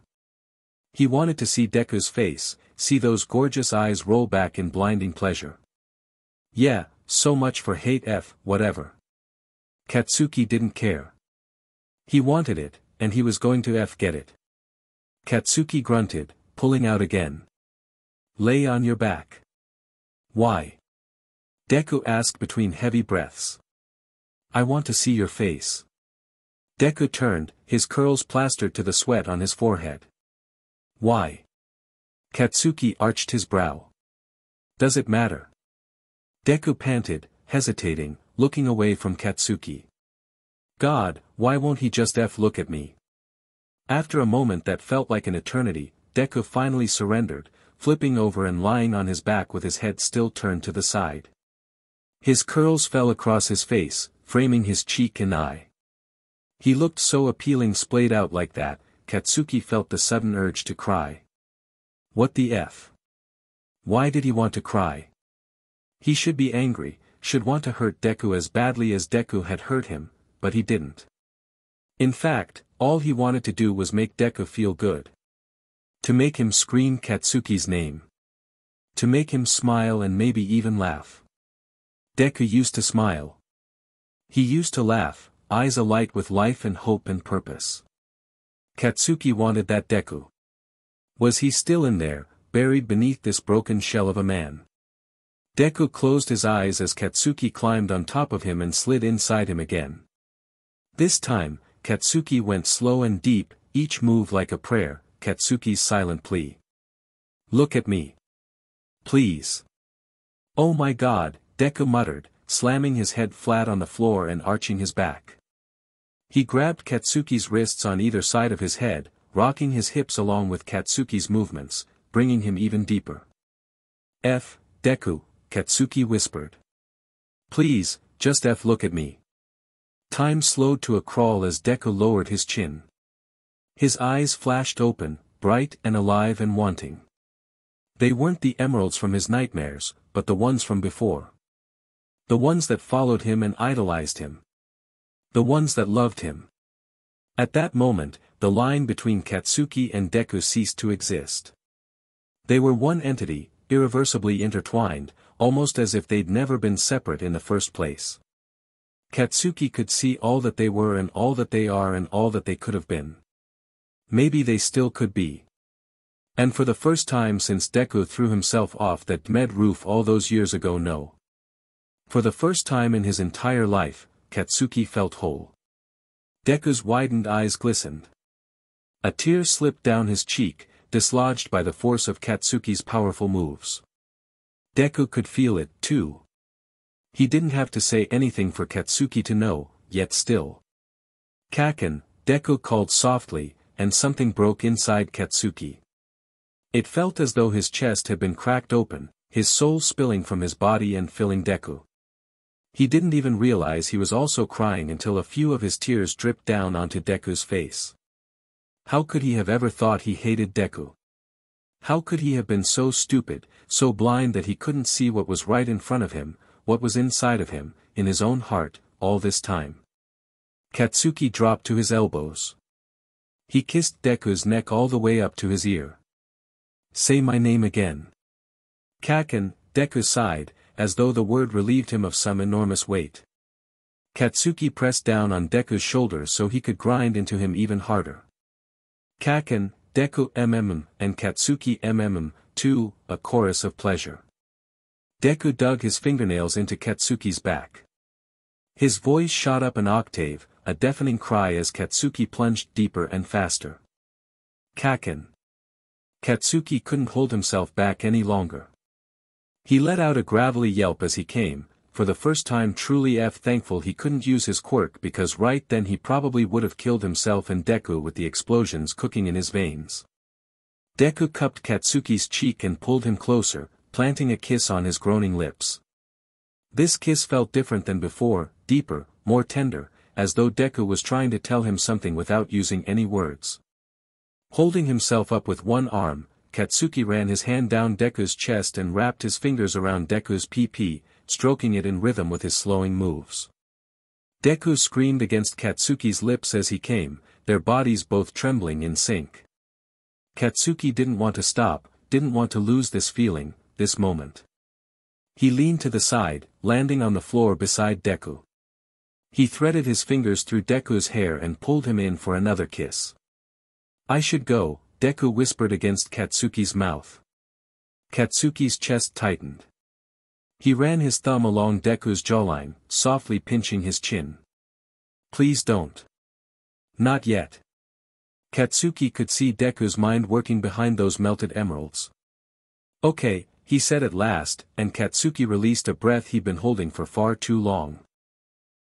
He wanted to see Deku's face, see those gorgeous eyes roll back in blinding pleasure. Yeah, so much for hate whatever. Katsuki didn't care. He wanted it, and he was going to get it. Katsuki grunted, pulling out again. Lay on your back. Why? Deku asked between heavy breaths. I want to see your face. Deku turned, his curls plastered to the sweat on his forehead. Why? Katsuki arched his brow. Does it matter? Deku panted, hesitating, looking away from Katsuki. God, why won't he just look at me? After a moment that felt like an eternity, Deku finally surrendered, flipping over and lying on his back with his head still turned to the side. His curls fell across his face, framing his cheek and eye. He looked so appealing splayed out like that, Katsuki felt the sudden urge to cry. What the F? Why did he want to cry? He should be angry, should want to hurt Deku as badly as Deku had hurt him, but he didn't. In fact, all he wanted to do was make Deku feel good. To make him scream Katsuki's name. To make him smile and maybe even laugh. Deku used to smile. He used to laugh, eyes alight with life and hope and purpose. Katsuki wanted that Deku. Was he still in there, buried beneath this broken shell of a man? Deku closed his eyes as Katsuki climbed on top of him and slid inside him again. This time, Katsuki went slow and deep, each move like a prayer, Katsuki's silent plea. Look at me. Please. Oh my God, Deku muttered, slamming his head flat on the floor and arching his back. He grabbed Katsuki's wrists on either side of his head, rocking his hips along with Katsuki's movements, bringing him even deeper. Deku, Katsuki whispered. Please, just look at me. Time slowed to a crawl as Deku lowered his chin. His eyes flashed open, bright and alive and wanting. They weren't the emeralds from his nightmares, but the ones from before. The ones that followed him and idolized him. The ones that loved him. At that moment, the line between Katsuki and Deku ceased to exist. They were one entity, irreversibly intertwined, almost as if they'd never been separate in the first place. Katsuki could see all that they were and all that they are and all that they could have been. Maybe they still could be. And for the first time since Deku threw himself off that med roof all those years ago, no. For the first time in his entire life, Katsuki felt whole. Deku's widened eyes glistened. A tear slipped down his cheek, dislodged by the force of Katsuki's powerful moves. Deku could feel it, too. He didn't have to say anything for Katsuki to know, yet still. Kacchan, Deku called softly, and something broke inside Katsuki. It felt as though his chest had been cracked open, his soul spilling from his body and filling Deku. He didn't even realize he was also crying until a few of his tears dripped down onto Deku's face. How could he have ever thought he hated Deku? How could he have been so stupid, so blind that he couldn't see what was right in front of him, what was inside of him, in his own heart, all this time? Katsuki dropped to his elbows. He kissed Deku's neck all the way up to his ear. Say my name again. Kacchan, Deku sighed, as though the word relieved him of some enormous weight. Katsuki pressed down on Deku's shoulders so he could grind into him even harder. Kacchan, Deku and Katsuki too, a chorus of pleasure. Deku dug his fingernails into Katsuki's back. His voice shot up an octave, a deafening cry as Katsuki plunged deeper and faster. Kacchan. Katsuki couldn't hold himself back any longer. He let out a gravelly yelp as he came, for the first time truly thankful he couldn't use his quirk because right then he probably would have killed himself and Deku with the explosions cooking in his veins. Deku cupped Katsuki's cheek and pulled him closer, planting a kiss on his groaning lips. This kiss felt different than before, deeper, more tender, as though Deku was trying to tell him something without using any words. Holding himself up with one arm, Katsuki ran his hand down Deku's chest and wrapped his fingers around Deku's PP, stroking it in rhythm with his slowing moves. Deku screamed against Katsuki's lips as he came, their bodies both trembling in sync. Katsuki didn't want to stop, didn't want to lose this feeling, this moment. He leaned to the side, landing on the floor beside Deku. He threaded his fingers through Deku's hair and pulled him in for another kiss. "I should go," Deku whispered against Katsuki's mouth. Katsuki's chest tightened. He ran his thumb along Deku's jawline, softly pinching his chin. "Please don't." "Not yet." Katsuki could see Deku's mind working behind those melted emeralds. "Okay," he said at last, and Katsuki released a breath he'd been holding for far too long.